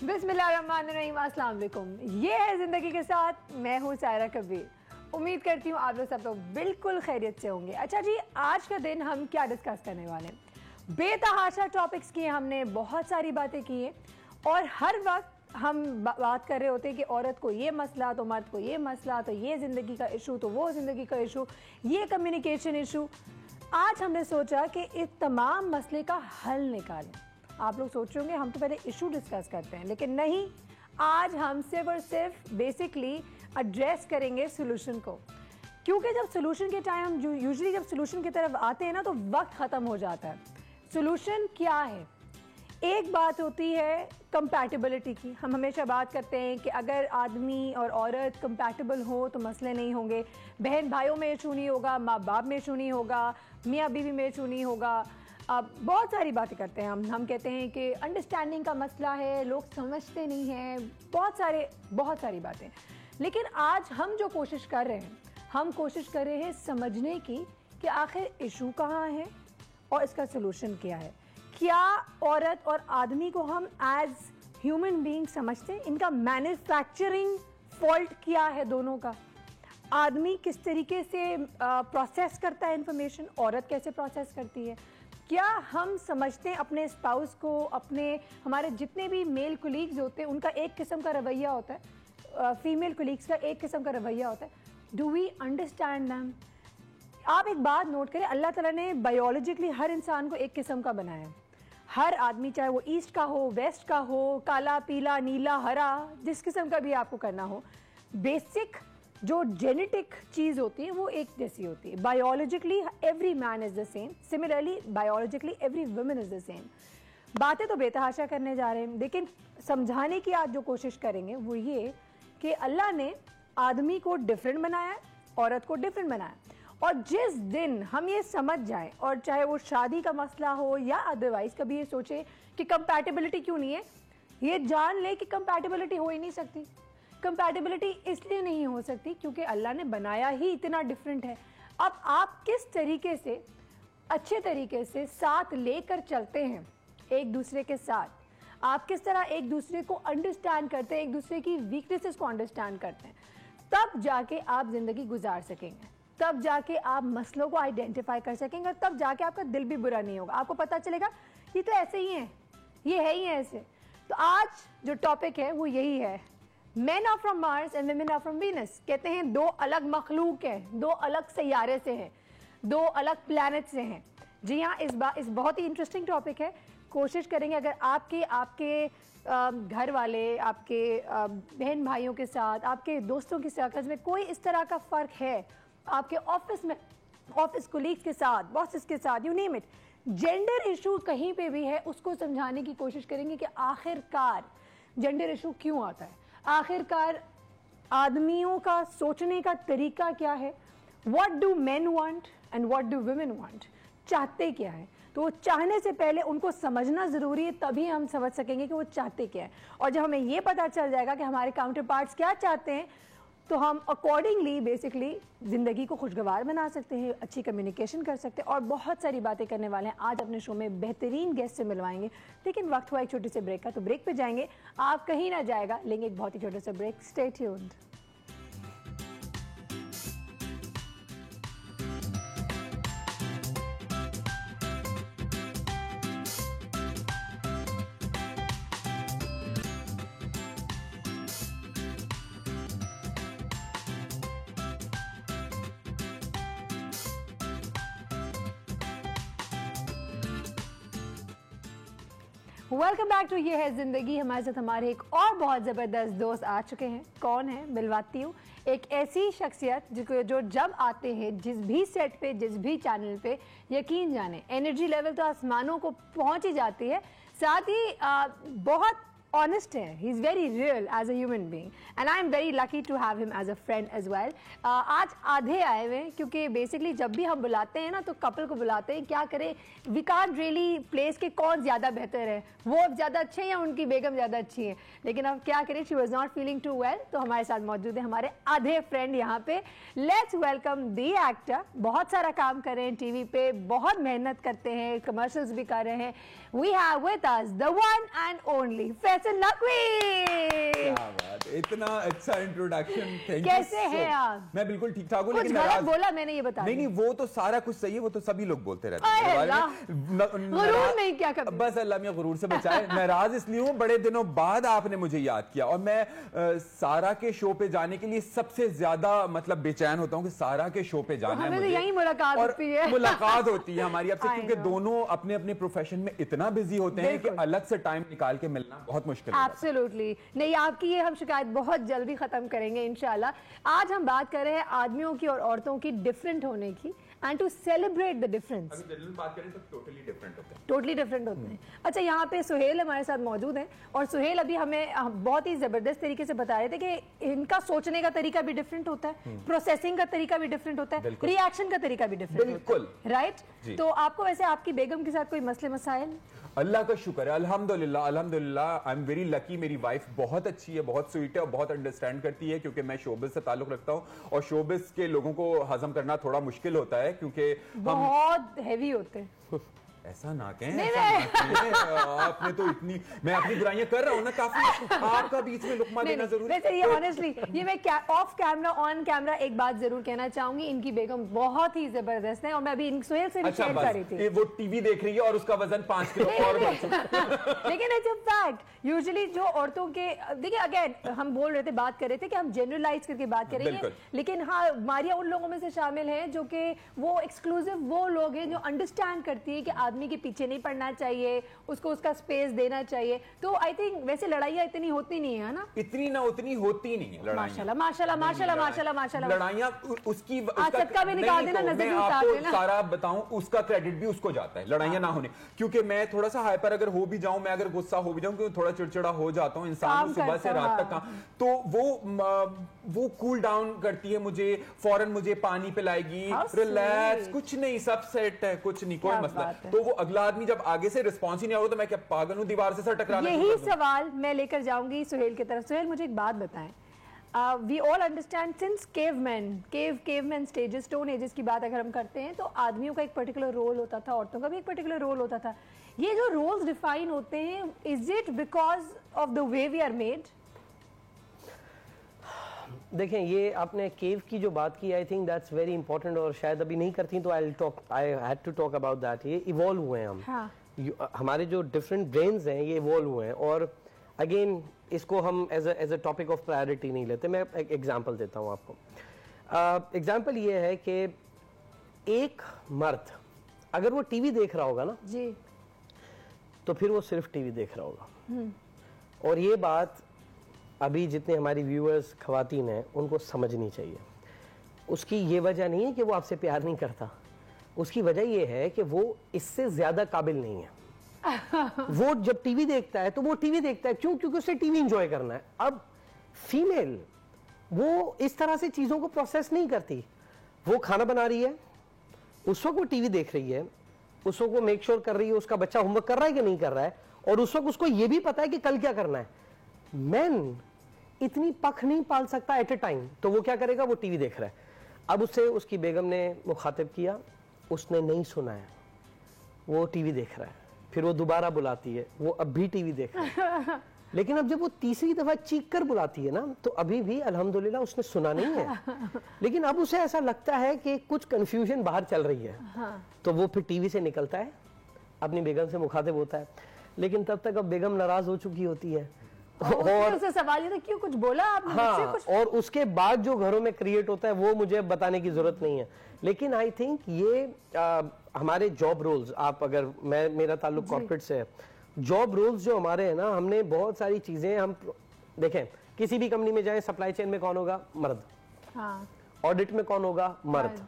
बिस्मिल्लाहिर्रहमानिर्रहीम, अस्सलाम वालेकुम। ये है ज़िंदगी के साथ, मैं हूँ सायरा कबीर। उम्मीद करती हूँ आप लोग सब लोग बिल्कुल खैरियत से होंगे। अच्छा जी, आज का दिन हम क्या डिस्कस करने वाले हैं? बेतहाशा टॉपिक्स किए हमने, बहुत सारी बातें की हैं और हर वक्त हम बात कर रहे होते हैं कि औरत को ये मसला, तो मर्द को ये मसला, तो ये ज़िंदगी का इशू, तो वो ज़िंदगी का इशू, ये कम्युनिकेशन इशू। आज हमने सोचा कि इस तमाम मसले का हल निकालें। आप लोग सोच रहे होंगे हम तो पहले इशू डिस्कस करते हैं, लेकिन नहीं, आज हम सिर्फ और सिर्फ बेसिकली एड्रेस करेंगे सोल्यूशन को। क्योंकि जब सोल्यूशन के टाइम हम यूजुअली जब सोल्यूशन की तरफ आते हैं ना, तो वक्त ख़त्म हो जाता है। सोल्यूशन क्या है? एक बात होती है कंपैटिबिलिटी की। हम हमेशा बात करते हैं कि अगर आदमी और औरत कंपैटिबल हो तो मसले नहीं होंगे, बहन भाइयों में इशू नहीं होगा, माँ बाप में इशू नहीं होगा, मियाँ बीवी में इशू नहीं होगा। अब बहुत सारी बातें करते हैं हम कहते हैं कि अंडरस्टैंडिंग का मसला है, लोग समझते नहीं हैं, बहुत सारी बातें। लेकिन आज हम जो कोशिश कर रहे हैं, हम कोशिश कर रहे हैं समझने की कि आखिर इशू कहाँ है और इसका सोल्यूशन क्या है। क्या औरत और आदमी को हम एज ह्यूमन बीइंग समझते हैं? इनका मैन्युफैक्चरिंग फॉल्ट क्या है दोनों का? आदमी किस तरीके से प्रोसेस करता है इंफॉर्मेशन, औरत कैसे प्रोसेस करती है? क्या हम समझते हैं अपने स्पाउस को, हमारे जितने भी मेल कोलीग्स होते हैं उनका एक किस्म का रवैया होता है, फीमेल कोलीग्स का एक किस्म का रवैया होता है। Do we understand them? आप एक बात नोट करें, अल्लाह ताला ने बायोलॉजिकली हर इंसान को एक किस्म का बनाया है। हर आदमी, चाहे वो ईस्ट का हो, वेस्ट का हो, काला, पीला, नीला, हरा, जिस किस्म का भी आपको करना हो, बेसिक जो जेनेटिक चीज़ होती है वो एक जैसी होती है। Biologically every man is the same, similarly biologically every women is the same. बातें तो बेतहाशा करने जा रहे हैं, लेकिन समझाने की आज जो कोशिश करेंगे वो ये कि अल्लाह ने आदमी को डिफरेंट बनाया, औरत को डिफरेंट बनाया। और जिस दिन हम ये समझ जाएं, और चाहे वो शादी का मसला हो या अदरवाइज, कभी ये सोचे कि कंपैटिबिलिटी क्यों नहीं है, ये जान ले कि कंपैटिबिलिटी हो ही नहीं सकती। कंपैटिबिलिटी इसलिए नहीं हो सकती क्योंकि अल्लाह ने बनाया ही इतना डिफरेंट है। अब आप किस तरीके से अच्छे तरीके से साथ लेकर चलते हैं एक दूसरे के साथ, आप किस तरह एक दूसरे को अंडरस्टैंड करते हैं, एक दूसरे की वीकनेसेस को अंडरस्टैंड करते हैं, तब जाके आप ज़िंदगी गुजार सकेंगे, तब जाके आप मसलों को आइडेंटिफाई कर सकेंगे, और तब जाके आपका दिल भी बुरा नहीं होगा। आपको पता चलेगा ये तो ऐसे ही है, ये है ही ऐसे। तो आज जो टॉपिक है वो यही है, Men are from Mars and women are from Venus। कहते हैं दो अलग मखलूक हैं, दो अलग सैयारे से हैं, दो अलग प्लैनेट से हैं। जी हाँ, इस बहुत ही इंटरेस्टिंग टॉपिक है। कोशिश करेंगे अगर आपके घर वाले, आपके बहन भाइयों के साथ, आपके दोस्तों के सर्कल्स में कोई इस तरह का फ़र्क है, आपके ऑफिस में, ऑफिस कोलीग्स के साथ, बॉसेस के साथ, you name it, gender issue कहीं पे भी है, उसको समझाने की कोशिश करेंगे कि आखिरकार जेंडर इशू क्यों आता है, आखिरकार आदमियों का सोचने का तरीका क्या है, what do main want and what do women want, चाहते क्या है। तो चाहने से पहले उनको समझना ज़रूरी है, तभी हम समझ सकेंगे कि वो चाहते क्या है। और जब हमें ये पता चल जाएगा कि हमारे काउंटर पार्ट्स क्या चाहते हैं, तो हम अकॉर्डिंगली बेसिकली ज़िंदगी को खुशगवार बना सकते हैं, अच्छी कम्युनिकेशन कर सकते हैं, और बहुत सारी बातें करने वाले हैं। आज अपने शो में बेहतरीन गेस्ट से मिलवाएंगे, लेकिन वक्त हुआ एक छोटे से ब्रेक का, तो ब्रेक पे जाएंगे, आप कहीं ना जाएगा, लेंगे एक बहुत ही छोटा सा break. Stay tuned. Welcome back to ये है जिंदगी। हमारे साथ हमारे एक और बहुत ज़बरदस्त दोस्त आ चुके हैं। कौन है? मिलवाती हूँ। एक ऐसी शख्सियत जो जब आते हैं जिस भी सेट पे, जिस भी चैनल पे, यकीन जाने एनर्जी लेवल तो आसमानों को पहुँच ही जाती है। साथ ही बहुत ऑनेस्ट है, he is very real as a human being, and I am very lucky to have him as a friend as well. आज आधे आए हुए हैं क्योंकि बेसिकली जब भी हम बुलाते हैं ना, तो कपल को बुलाते हैं, क्या करें, वी कांट रियली प्लेस के कौन ज़्यादा बेहतर है, वो ज़्यादा अच्छे हैं या उनकी बेगम ज़्यादा अच्छी है। लेकिन अब क्या करें, she was not feeling too well, तो हमारे साथ मौजूद है हमारे आधे फ्रेंड यहाँ पे। लेट्स वेलकम दी एक्टर, बहुत सारा काम कर रहे हैं टीवी पे, बहुत मेहनत करते हैं, कमर्शियल्स भी कर रहे हैं। We have with us the one and only Faisal Hasan Naqvi. क्या बात, इतना अच्छा इंट्रोडक्शन, थैंक यू। कैसे हैं आप? मैं बिल्कुल ठीक ठाक हूँ, लेकिन गलत बोला मैंने, ये बता। नहीं, वो तो सारा कुछ सही है, वो तो सभी लोग बोलते रहते हैं। गुरूर नहीं क्या कभी। बस अल्लाह मियां गुरूर से बचाए। नाराज इसलिए हूँ, बड़े दिनों बाद आपने मुझे याद किया, और मैं सारा के शो पे जाने के लिए सबसे ज्यादा मतलब बेचैन होता हूँ कि सारा के शो पे जाना है मुझे। यही मुलाकात होती है, मुलाकात होती है हमारी आपसे, क्योंकि दोनों अपने अपने प्रोफेशन में इतना बिजी होते हैं कि अलग से टाइम निकाल के मिलना बहुत मुश्किल है। एब्सोल्युटली नहीं, आपकी ये हम शिकायत बहुत जल्दी खत्म करेंगे इंशाल्लाह। आज हम बात कर रहे हैं आदमियों की और औरतों की डिफरेंट होने की, and to celebrate the difference. अगर जनरल बात करें तो टोटली डिफरेंट होते हैं, टोटली डिफरेंट होते हैं। अच्छा, यहाँ पे सुहेल हमारे साथ मौजूद हैं, और सुहेल अभी हमें बहुत ही जबरदस्त तरीके से बता रहे थे कि इनका सोचने का तरीका भी डिफरेंट होता है, प्रोसेसिंग का तरीका भी डिफरेंट होता है, रिएक्शन का तरीका भी डिफरेंट होता है, राइट? तो आपको वैसे आपकी बेगम के साथ कोई मसले मसाइल? अल्लाह का शुक्र है, अल्हम्दुलिल्लाह अल्हम्दुलिल्लाह, आई एम वेरी लकी। मेरी वाइफ बहुत अच्छी है, बहुत स्वीट है और बहुत अंडरस्टैंड करती है, क्योंकि मैं शोबिज से ताल्लुक रखता हूँ और शोबिज के लोगों को हजम करना थोड़ा मुश्किल होता है, क्योंकि बहुत हैवी होते हैं। ऐसा ना कहें, आपने तो इतनी, मैं अपनी बुराइयां कर रहा हूँ ना काफी, आपका बीच में लुकमा देना जरूरी है। वैसे ये ऑनेस्टली, ये मैं ऑफ कैमरा ऑन कैमरा एक बात जरूर कहना चाहूंगी, इनकी बेगम बहुत ही जबरदस्त है, और मैं अभी सुहेल से भी शेयर कर रही थी, वो टीवी देख रही है और उसका वजन 5 किलो और बढ़ चुका है। लेकिन इट्स अ फैक्ट, यूजुअली जो औरतों के, देखिए अगेन हम बोल रहे थे, बात कर रहे थे कि हम जनरलाइज करके बात करेंगे, लेकिन हाँ मारिया उन लोगों में से शामिल है जो कि वो एक्सक्लूसिव वो लोग हैं जो अंडरस्टैंड करती है कि आदमी के पीछे नहीं पड़ना चाहिए, उसको उसका स्पेस देना चाहिए। तो आई थिंक वैसे लड़ाइयाँ इतनी होती नहीं है ना, इतनी ना उतनी होती नहीं है लड़ाइयाँ। माशाल्लाह माशाल्लाह माशाल्लाह माशाल्लाह माशाल्लाह। लड़ाइयाँ उसकी सदका भी निकाल देना, नजर भी उतार देना। सारा बताऊं, उसका क्रेडिट भी उसको जाता है लड़ाइयाँ ना होने, क्योंकि मैं थोड़ा सा हाइपर अगर हो भी जाऊं, मैं अगर गुस्सा हो भी जाऊं, क्योंकि थोड़ा चिड़चिड़ा हो जाता हूं, इंसान सुबह से रात तक काम, तो वो कूल डाउन करती है मुझे, फौरन मुझे पानी पिलाएगी, रिलैक्स, कुछ नहीं, सब सेट है, कुछ नहीं, कोई मसला। तो वो अगला आदमी जब आगे से रिस्पॉन्स ही नहीं होगा तो मैं क्या पागल हूं दीवार से सर टकराना? यही सवाल मैं लेकर जाऊंगी सुहेल की तरफ। सुहेल, मुझे एक बात बताएं, we all understand since caveman stages, stone ages की बात अगर हम करते हैं, तो आदमियों का एक पर्टिकुलर रोल होता था, औरतों का भी एक पर्टिकुलर रोल होता था। ये जो रोल्स डिफाइन होते हैं, is it because of the way we are made? देखें, ये आपने केव की जो बात की, I think that's very important, और शायद अभी नहीं करती तो I had to talk about that. ये इवॉल्व हुए हैं हम, हाँ। हमारे जो डिफरेंट ब्रेन्स हैं ये इवॉल्व हुए हैं, और अगेन इसको हम as a topic of priority नहीं लेते। मैं एक एग्जांपल देता हूँ आपको। एग्जांपल ये है कि एक मर्द अगर वो टीवी देख रहा होगा ना जी, तो फिर वो सिर्फ टीवी देख रहा होगा, और ये बात अभी जितने हमारी व्यूअर्स खवातीन हैं उनको समझनी चाहिए। उसकी ये वजह नहीं है कि वो आपसे प्यार नहीं करता, उसकी वजह ये है कि वो इससे ज्यादा काबिल नहीं है। वो जब टीवी देखता है तो वो टीवी देखता है, क्यों? क्योंकि उसे टीवी एंजॉय करना है। अब फीमेल वो इस तरह से चीजों को प्रोसेस नहीं करती। वो खाना बना रही है, उस वक्त वो टीवी देख रही है, उस वक्त वो मेक श्योर कर रही है उसका बच्चा होमवर्क कर रहा है कि नहीं कर रहा है, और उस वक्त उसको ये भी पता है कि कल क्या करना है। मैन इतनी पख नहीं पाल सकता एट ए टाइम, तो वो क्या करेगा? वो टीवी देख रहा है। अब उससे उसकी बेगम ने मुखातिब किया, उसने नहीं सुना है, वो टीवी देख रहा है, फिर वो दोबारा बुलाती है, वो अब भी टीवी देख रहा है। लेकिन अब जब वो तीसरी दफा चीख कर बुलाती है ना, तो अभी भी अल्हम्दुलिल्लाह उसने सुना नहीं है, लेकिन अब उसे ऐसा लगता है कि कुछ कंफ्यूजन बाहर चल रही है, तो वो फिर टीवी से निकलता है, अपनी बेगम से मुखातिब होता है, लेकिन तब तक अब बेगम नाराज हो चुकी होती है, और उसे सवाल ये था क्यों कुछ बोला आपने? हाँ, कुछ? और उसके बाद जो घरों में क्रिएट होता है वो मुझे बताने की जरूरत नहीं है। लेकिन आई थिंक ये हमारे जॉब रोल्स, आप अगर मेरा ताल्लुक कॉर्पोरेट से है, जॉब रोल्स जो हमारे हैं ना, हमने बहुत सारी चीजें हम देखें, किसी भी कंपनी में जाएं, सप्लाई चेन में कौन होगा? मर्द। हाँ। ऑडिट में कौन होगा? मर्द।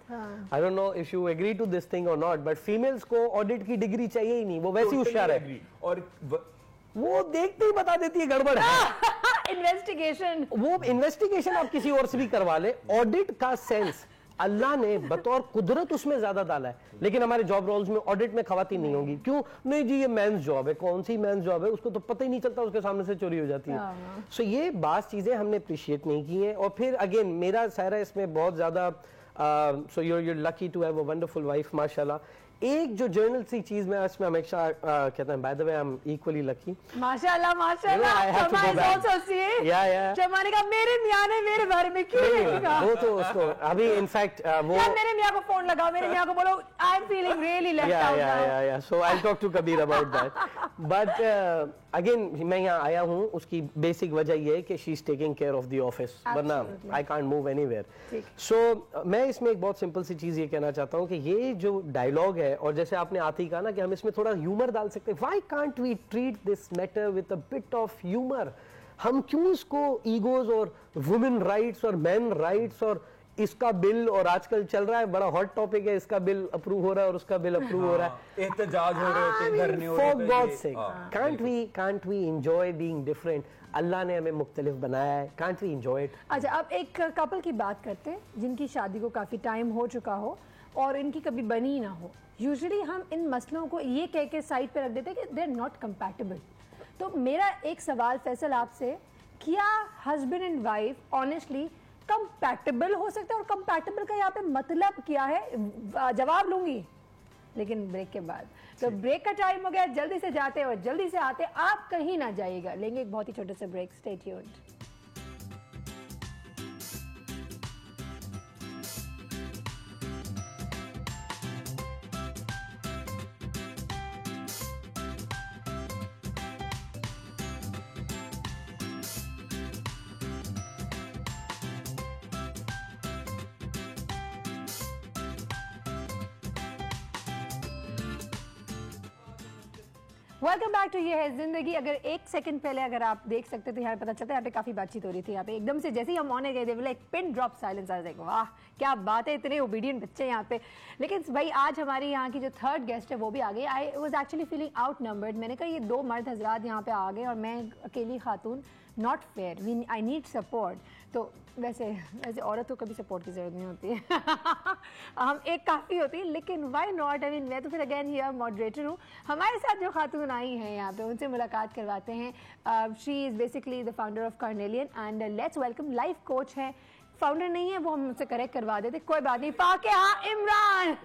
I don't know if you agree to this thing और नॉट, बट फीमेल्स को ऑडिट की डिग्री चाहिए ही नहीं, वो वैसी होशियार है, और वो देखते ही बता देती है गड़बड़ है। इन्वेस्टिगेशन, वो इन्वेस्टिगेशन आप किसी और से भी करवा ले। ऑडिट का सेंस अल्लाह ने बतौर कुदरत उसमें ज्यादा डाला है, लेकिन हमारे जॉब रोल्स में ऑडिट में खवातीन नहीं होंगी। क्यों? नहीं जी, ये मेंस जॉब है। कौन सी मेंस जॉब है? उसको तो पता ही नहीं चलता, उसके सामने से चोरी हो जाती है। सो ये बात चीजें हमने अप्रिशिएट नहीं की हैं। और फिर अगेन मेरा सारा इसमें बहुत ज्यादा, सो you're lucky to have a wonderful wife, माशाल्लाह। एक जो जर्नल सी चीज मैं इसमें हमेशा कहता हूं, by the way I am equally lucky. माशाल्लाह माशाल्लाह। जमाने का मेरे मियां ने मेरे बारे में क्यों नहीं कहा? वो तो उसको अभी इनफैक्ट वो मेरे मियां को फोन लगाओ, मेरे मियां को बोलो I am feeling really left out. Yeah so I will talk to Kabir about that. But again मैं यहाँ आया हूँ, उसकी बेसिक वजह ये है कि she is taking care of the office, वरना आई कांट मूव एनीवेयर। सो मैं इसमें एक बहुत सिंपल सी चीज ये कहना चाहता हूँ कि ये जो डायलॉग है, और जैसे आपने आते ही कहा ना कि हम इसमें थोड़ा ह्यूमर डाल सकते हैं, why can't we treat this matter with a bit of humour? हम क्यों इसको ईगोज और वुमेन राइट्स और मैन राइट्स और इसका बिल, और आजकल चल रहा है बड़ा हॉट टॉपिक है, इसका बिल अप्रूव हो रहा है और उसका बिल अप्रूव हो रहा है, एहतजाज हो रहे होते हैं, धरने हो रहे होते हैं। For God's sake, can't we enjoy being different? अल्लाह ने हमें मुख्तलिफ बनाया है, can't we enjoy it? अच्छा, अब एक कपल की बात करते हैं जिनकी शादी को काफी टाइम हो चुका हो और इनकी कभी बनी ना हो। यूजुअली हम इन मसलों को ये कह के साइड पे रख देते हैं कि दे आर नॉट कंपैटिबल। तो मेरा एक सवाल फैसल आपसे, क्या husband and wife honestly compatible हो सकते हैं? और कंपैटिबल का यहाँ पे मतलब क्या है, जवाब लूंगी लेकिन ब्रेक के बाद। तो ब्रेक का टाइम हो गया, जल्दी से जाते और जल्दी से आते, आप कहीं ना जाइएगा। लेंगे एक बहुत ही छोटे से break, stay tuned. Welcome back to ये है जिंदगी। अगर एक सेकंड पहले अगर आप देख सकते थे, यहाँ पे पता चलता है यहाँ पे काफी बातचीत हो रही थी। यहाँ पे एकदम से जैसे ही हम ऑन गए थे, एक पिन ड्रॉप साइलेंस आ जाएगा। वाह क्या बात है, इतने ओबीडियंट बच्चे यहाँ पे। लेकिन भाई आज हमारी यहाँ की जो थर्ड गेस्ट है वो भी आ गई। I was actually feeling out numbered. मैंने कहा ये दो मर्द हजरात यहाँ पे आ गए और मैं अकेली खातून, not fair, I need support. तो वैसे औरत को कभी सपोर्ट की जरूरत नहीं होती है हम एक काफ़ी होती है, लेकिन वाई नॉट? आई मीन मैं तो फिर अगेन हियर मॉडरेटर हूँ। हमारे साथ जो खातून आई हैं यहाँ पे, उनसे मुलाकात करवाते हैं। She is basically the founder of carnelian and let's welcome, life coach है। फाउंडर नहीं है वो, हम मुझसे करेक्ट करवा देते, कोई बात नहीं। फाकिहा इमरान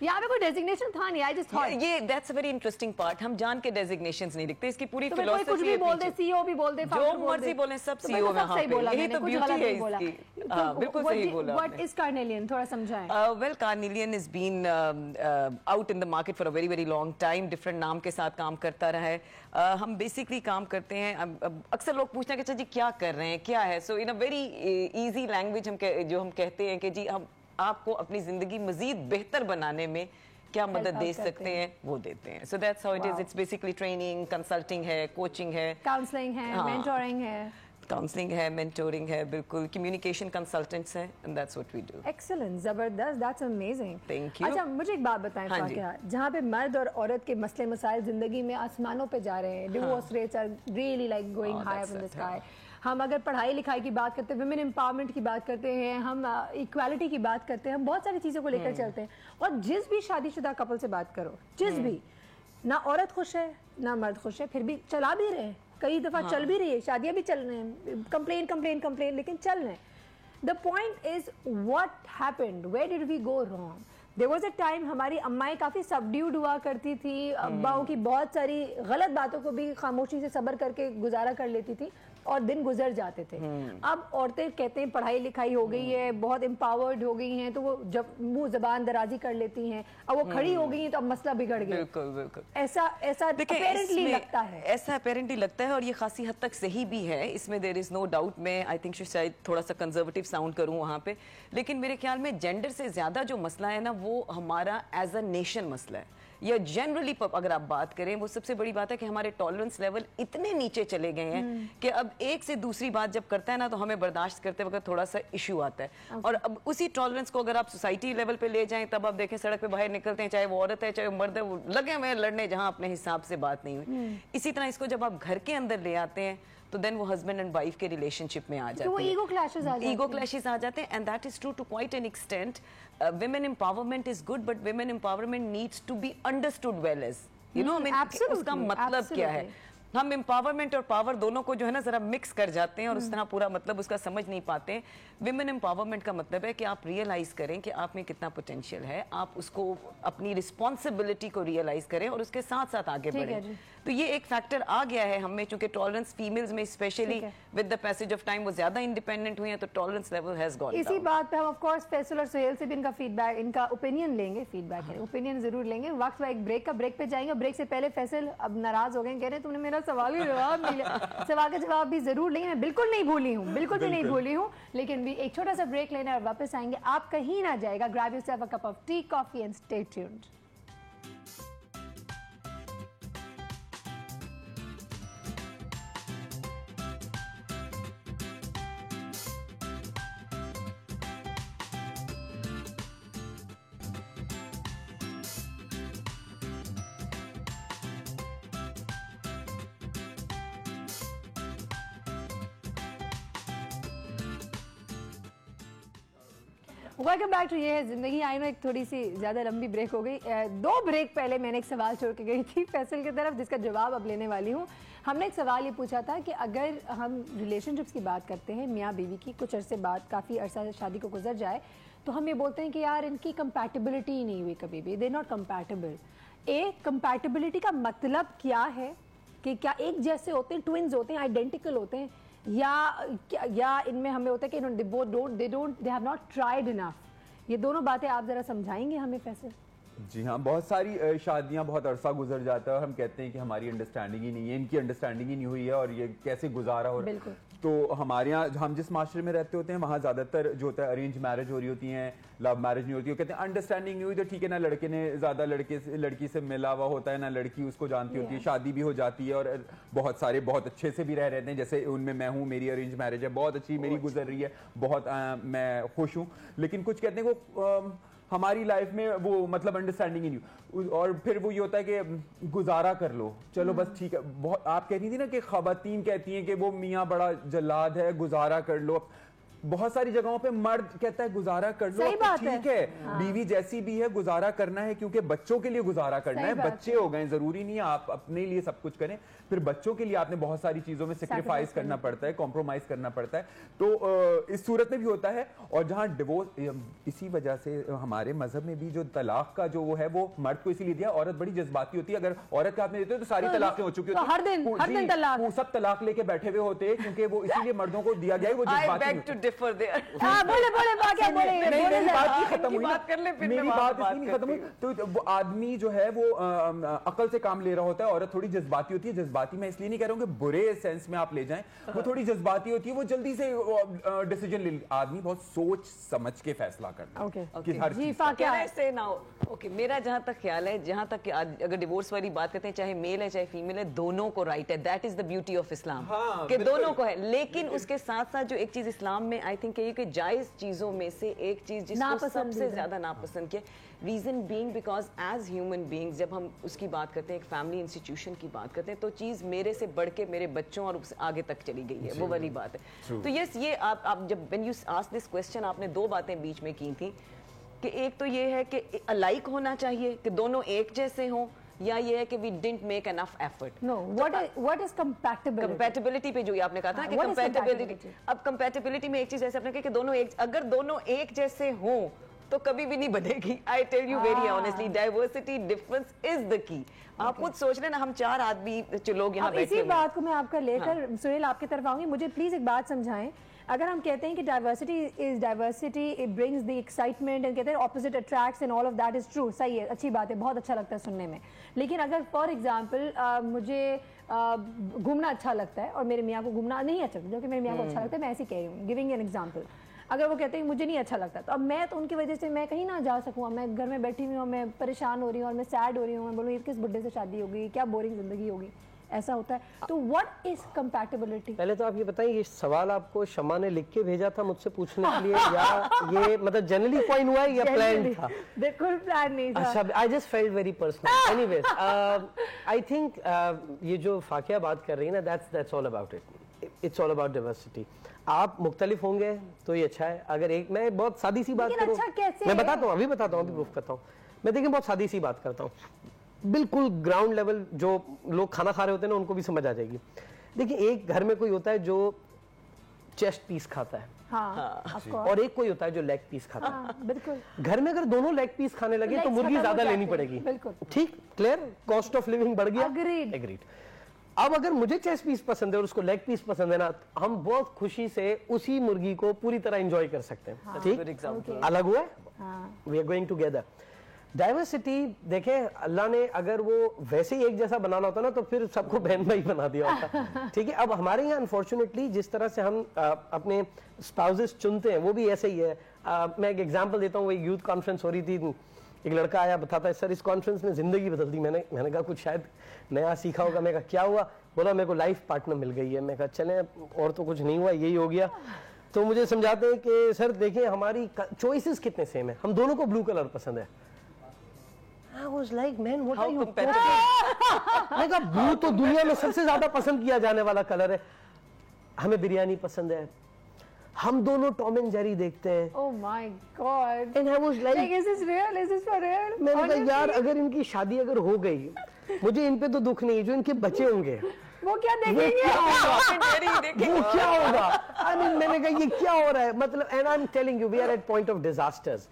यहाँ पे कोई डेजिग्नेशन था नहीं, आई जस्ट थॉट ये that's a very interesting part. हम जान के डेजिग्नेशंस नहीं लिखते, इसकी पूरी फिलॉसफी कुछ भी बोल दे, सीईओ भी बोल दे, जो मर्जी बोले, सब सीईओ में। हां यही तो ब्यूटी है इसकी। बिल्कुल सही बोला। व्हाट इज कार्नेलियन, थोड़ा समझाएं। Well carnelian is been out in the market for a very very long time, different नाम के साथ काम करता रहा है। हम बेसिकली काम करते हैं, अक्सर लोग पूछते हैं कि अच्छा जी क्या कर रहे हैं, क्या है। सो इन अ वेरी इजी लैंग्वेज हम कहते हैं कि जी हम आपको अपनी जिंदगी मजीद बेहतर बनाने में क्या मदद दे सकते हैं, वो देते हैं। So that's how it is. It's basically training, consulting है, कोचिंग है, काउंसलिंग है, मेंटोरिंग है। काउंसलिंग है, मेंटोरिंग है, बिल्कुल कम्युनिकेशन कंसल्टेंट्स हैं, and that's what we do. Excellent, जबरदस्त, दैट्स अमेजिंग। Thank you. अच्छा मुझे एक बात बताएं फाकिहा, जहाँ पे मर्द और औरत के मसले मसाइल जिंदगी में आसमानों पे जा रहे हैं, divorce rates are really like going high up in the sky. हम अगर पढ़ाई लिखाई की बात करते हैं, वुमेन एम्पावरमेंट की बात करते हैं, हम इक्वालिटी की बात करते हैं, हम बहुत सारी चीज़ों को लेकर चलते हैं। और जिस भी शादीशुदा कपल से बात करो, जिस भी, ना औरत खुश है ना मर्द खुश है, फिर भी चला भी रहे हैं, कई दफ़ा चल भी रही है, शादियाँ भी चल रही हैं, कंप्लेन लेकिन चल रहे हैं। The point is what happened, where did we go wrong? There was a time हमारी अम्माएं काफ़ी सबड्यूड हुआ करती थी, अब्बाओं की बहुत सारी गलत बातों को भी खामोशी से सब्र करके गुजारा कर लेती थी और दिन गुजर जाते थे। अब औरतें कहते हैं पढ़ाई लिखाई हो गई है, बहुत एम्पावर्ड हो गई हैं, तो वो जब मुंह जबान दराजी कर लेती हैं, अब वो खड़ी हो गई हैं तो अब मसला बिगड़ गया। बिल्कुल बिल्कुल ऐसा अपेरेंटली लगता है। ऐसा अपेरेंटली लगता है और ये खासी हद तक सही भी है, इसमें देयर इज नो डाउट। मैं आई थिंक शायद थोड़ा सा कंजर्वेटिव साउंड करूं वहां पे, लेकिन मेरे ख्याल में जेंडर से ज्यादा जो मसला है ना, वो हमारा एज अ नेशन मसला है। या जनरली अगर आप बात करें, वो सबसे बड़ी बात है कि हमारे टॉलरेंस लेवल इतने नीचे चले गए हैं कि अब एक से दूसरी बात जब करता है ना, तो हमें बर्दाश्त करते वक्त थोड़ा सा इशू आता है। और अब उसी टॉलरेंस को अगर आप सोसाइटी लेवल पे ले जाएं, तब आप देखें सड़क पे बाहर निकलते हैं, चाहे वो औरत है चाहे वो मर्द है, वो लगे हुए लड़ने जहां अपने हिसाब से बात नहीं हुई। इसी तरह इसको जब आप घर के अंदर ले आते हैं, तो देन वो हस्बैंड एंड वाइफ के रिलेशनशिप में आ जाते हैं, ईगो क्लैशेस आ जाते हैं। And that is true to quite an extent. women empowerment is good, but women empowerment needs to be understood well as, you know, I mean, उसका मतलब क्या है? हम एम्पावरमेंट और पावर दोनों को जो है ना जरा मिक्स कर जाते हैं और उस तरह पूरा मतलब उसका समझ नहीं पाते हैं। विमेन एम्पावरमेंट का मतलब है कि आप रियलाइज करें कि आप में कितना पोटेंशियल है, आप उसको अपनी रिस्पॉन्सिबिलिटी को रियलाइज करें और उसके साथ साथ आगे बढ़ें। तो ये एक फैक्टर आ गया है हमें, चूंकि टॉलरेंस फीमेल्स में specially with the passage of time वो ज्यादा इंडिपेंडेंट हुई हैं, तो tolerance level has gone down. इसी बात पे हम ऑफ कोर्स फैसल और सुहेल से भी इनका फीडबैक, इनका ओपिनियन लेंगे, फीडबैक है ओपिनियन जरूर लेंगे। वक्त एक ब्रेक का, ब्रेक पे जाएंगे। ब्रेक से पहले फैसल अब नाराज हो गए, कह रहे हैं तुमने मेरा सवाल का जवाब नहीं लिया। सवाल का जवाब भी जरूर लेंगे, मैं बिल्कुल नहीं भूली हूँ, बिल्कुल भी नहीं भूली हूँ, लेकिन भी एक छोटा सा ब्रेक लेना और वापस आएंगे। आप कहीं ना जाएगा। Grab yourself a cup of tea, coffee and stay tuned. Welcome back to ये है जिंदगी। आई नो एक थोड़ी सी ज़्यादा लंबी ब्रेक हो गई। 2 ब्रेक पहले मैंने एक सवाल छोड़ के गई थी फैसल की तरफ, जिसका जवाब अब लेने वाली हूँ। हमने एक सवाल ये पूछा था कि अगर हम रिलेशनशिप्स की बात करते हैं, मियाँ बीवी की, कुछ अरसे बाद, काफ़ी अरसा शादी को गुजर जाए, तो हम ये बोलते हैं कि यार इनकी कंपैटिबिलिटी ही नहीं हुई कभी भी, दे नॉट कंपैटिबल। कंपैटिबिलिटी का मतलब क्या है? कि क्या एक जैसे होते हैं, ट्विन्स होते हैं, आइडेंटिकल होते हैं, या इनमें हमें होता है कि they have not tried enough. ये दोनों बातें आप जरा समझाएंगे हमें फैसल? जी हाँ, बहुत सारी शादियां बहुत अरसा गुजर जाता है और हम कहते हैं कि हमारी अंडरस्टैंडिंग ही नहीं है, इनकी अंडरस्टैंडिंग ही नहीं हुई है और ये कैसे गुजारा हो रहा है। तो हमारे यहाँ, हम जिस माशरे में रहते होते हैं, वहाँ ज़्यादातर जो होता है अरेंज मैरिज हो रही होती हैं, लव मैरिज नहीं होती है। कहते हैं अंडरस्टैंडिंग नहीं हुई तो ठीक है ना, लड़के ने ज़्यादा लड़की से मिला हुआ होता है, ना लड़की उसको जानती होती है, शादी भी हो जाती है और बहुत सारे बहुत अच्छे से भी रह रहते हैं। जैसे उनमें मैं हूँ, मेरी अरेंज मैरिज है, बहुत अच्छी मेरी गुजर रही है, बहुत मैं खुश हूँ। लेकिन कुछ कहते हैं वो हमारी लाइफ में वो मतलब अंडरस्टैंडिंग ही नहीं, और फिर वो ये होता है कि गुजारा कर लो, चलो बस ठीक है। बहुत आप कह रही थी ना कि खवातीन कहती हैं कि वो मियाँ बड़ा जल्लाद है, गुजारा कर लो। बहुत सारी जगहों पे मर्द कहता है गुजारा कर लो, ठीक है, हाँ। बीवी जैसी भी है गुजारा करना है, क्योंकि बच्चों के लिए गुजारा करना है, बच्चे हो गए, जरूरी नहीं है आप अपने लिए सब कुछ करें, फिर बच्चों के लिए आपने बहुत सारी चीजों में सेक्रीफाइस करना पड़ता है, कॉम्प्रोमाइज करना पड़ता है। तो इस सूरत में भी होता है। और जहां डिवोर्स, इसी वजह से हमारे मजहब में भी जो तलाक का जो वो है, वो मर्द को इसीलिए दिया, औरत बड़ी जज्बाती होती है, अगर औरत का हाथ में देते हो तो सारी तलाकें हो चुकी होती है, हर दिन तलाक, सब तलाक लेके बैठे हुए होते हैं, क्योंकि वो इसीलिए मर्दों को दिया गया है, वो जज्बाती। तो आदमी जो है वो अकल से काम ले रहा होता है, औरत थोड़ी जज्बाती होती है। जज्बाती मैं इसलिए नहीं कह रहा हूँ कि बुरे सेंस में आप ले जाएं, वो थोड़ी जज्बाती होती है, वो जल्दी से डिसीजन ले। आदमी बहुत सोच समझ के फैसला करता है। मेरा जहां तक ख्याल है, जहां तक अगर डिवोर्स वाली बात करते हैं, चाहे मेल है चाहे फीमेल है, दोनों को राइट है। That is the beauty of Islam, कि दोनों को है। लेकिन उसके साथ साथ जो एक चीज इस्लाम में आई थिंक कि जायज चीजों में से एक चीज जिसको सबसे ज्यादा नापसंद किया, reason being because as human beings जब हम उसकी बात करते हैं, एक फैमिली इंस्टीट्यूशन की बात करते हैं, तो चीज मेरे से बढ़ के मेरे बच्चों और आगे तक चली गई है, वो वाली बात है। तो यस, ये आप जब when you ask this question, आपने 2 बातें बीच में की थी कि एक तो ये है कि अलाइक होना चाहिए, कि दोनों एक जैसे हों, या ये है कि we didn't make enough effort. No, what is compatibility? Compatibility पे जो ये आपने कहा था कि compatibility, अब compatibility में एक चीज ऐसे आपने कहा कि दोनों एक, अगर दोनों एक जैसे हों तो कभी भी नहीं बनेगी। I tell you very honestly, diversity, difference is the key. आप खुद सोच लेना, हम 4 आदमी लोग यहाँ बैठे हैं। इसी बात को मैं आपका लेकर सुहेल आपकी तरफ आऊंगी। मुझे प्लीज एक बात समझाएं। अगर हम कहते हैं कि diversity is diversity, it brings the excitement, and कहते हैं opposite attracts and all of that is true, सही है, अच्छी बात है, बहुत अच्छा लगता है सुनने में। लेकिन अगर फॉर एग्जांपल मुझे घूमना अच्छा लगता है और मेरे मियाँ को घूमना नहीं अच्छा लगता, जो कि मेरे मियाँ को अच्छा लगता है, मैं ऐसी कह रही हूँ, गिविंग एन एग्जांपल। अगर वो कहते हैं मुझे नहीं अच्छा लगता, तो अब मैं तो उनकी वजह से मैं कहीं ना जा सकूँ, मैं घर में बैठी हुई हूँ, मैं परेशान हो रही हूँ और मैं सैड हो रही हूँ, मैं बोलूँ ये किस बुड्ढे से शादी होगी, क्या बोरिंग जिंदगी होगी, ऐसा होता है। तो व्हाट इज कंपैटिबिलिटी? पहले तो आप ये बताइए, ये सवाल आपको शमा ने लिख के भेजा था मुझसे पूछने के लिए, या ये मतलब जनरली कॉइन हुआ है या प्लान था? बिल्कुल प्लान नहीं था। अच्छा, I just felt very personal. Anyways, I think ये जो फाकिया बात कर रही है ना, that's all about it, it's all about diversity. आप मुख्तलिफ होंगे तो ये अच्छा है। अगर एक, मैं बहुत सादी सी बात करूं, अच्छा कैसे मैं बताता हूँ, अभी बताता हूँ, अभी प्रूफ करता हूँ। मैं देखिए बहुत सादी सी बात करता हूँ। बिल्कुल ग्राउंड लेवल जो लोग खाना खा रहे होते हैं ना उनको भी समझ आ जाएगी। देखिए, एक घर में कोई होता है जो चेस्ट पीस खाता है, और एक कोई होता है जो लेग पीस खाता है। बिल्कुल। घर में अगर दोनों लेग पीस खाने लगे तो मुर्गी ज्यादा लेनी पड़ेगी। ठीक, क्लियर? कॉस्ट ऑफ लिविंग बढ़ गया। एग्रीड। अब अगर मुझे चेस्ट पीस पसंद है और उसको लेग पीस पसंद है ना, हम बहुत खुशी से उसी मुर्गी को पूरी तरह एंजॉय कर सकते हैं। ठीक, अलग हुआ, we are going together. Diversity देखें, अल्लाह ने अगर वो वैसे ही एक जैसा बनाना होता ना तो फिर सबको बहन भाई बना दिया होता। ठीक है, अब हमारे यहाँ अनफॉर्चुनेटली जिस तरह से हम अपने स्पाउसेस चुनते हैं वो भी ऐसे ही है। मैं एक एग्जांपल देता हूँ, एक यूथ कॉन्फ्रेंस हो रही थी, एक लड़का आया, बताता है सर इस कॉन्फ्रेंस ने जिंदगी बदल दी। मैंने कहा कुछ शायद नया सीखा होगा। मैं कहा क्या हुआ? बोला मेरे को लाइफ पार्टनर मिल गई है। मैं कहा चले, और तो कुछ नहीं हुआ, यही हो गया। तो मुझे समझाते हैं कि सर देखिए हमारी चॉइसेस कितने सेम है, हम दोनों को ब्लू कलर पसंद है। I was like, man, what are you competitive? मैं कहा ब्लू तो दुनिया में सबसे ज्यादा पसंद किया जाने वाला कलर है। हमें बिरयानी पसंद है, हम दोनों टॉम एंड जेरी देखते हैं। Oh my God! And I was like, is this real? Is this for real? मैंने कहा यार अगर इनकी शादी अगर हो गई, मुझे इन पे तो दुख नहीं, जो इनके बच्चे होंगे वो क्या देखेंगे? वो क्या होगा? I mean, मैंने कहा ये क्या हो रहा है, मतलब and I'm telling you we are at point of disasters.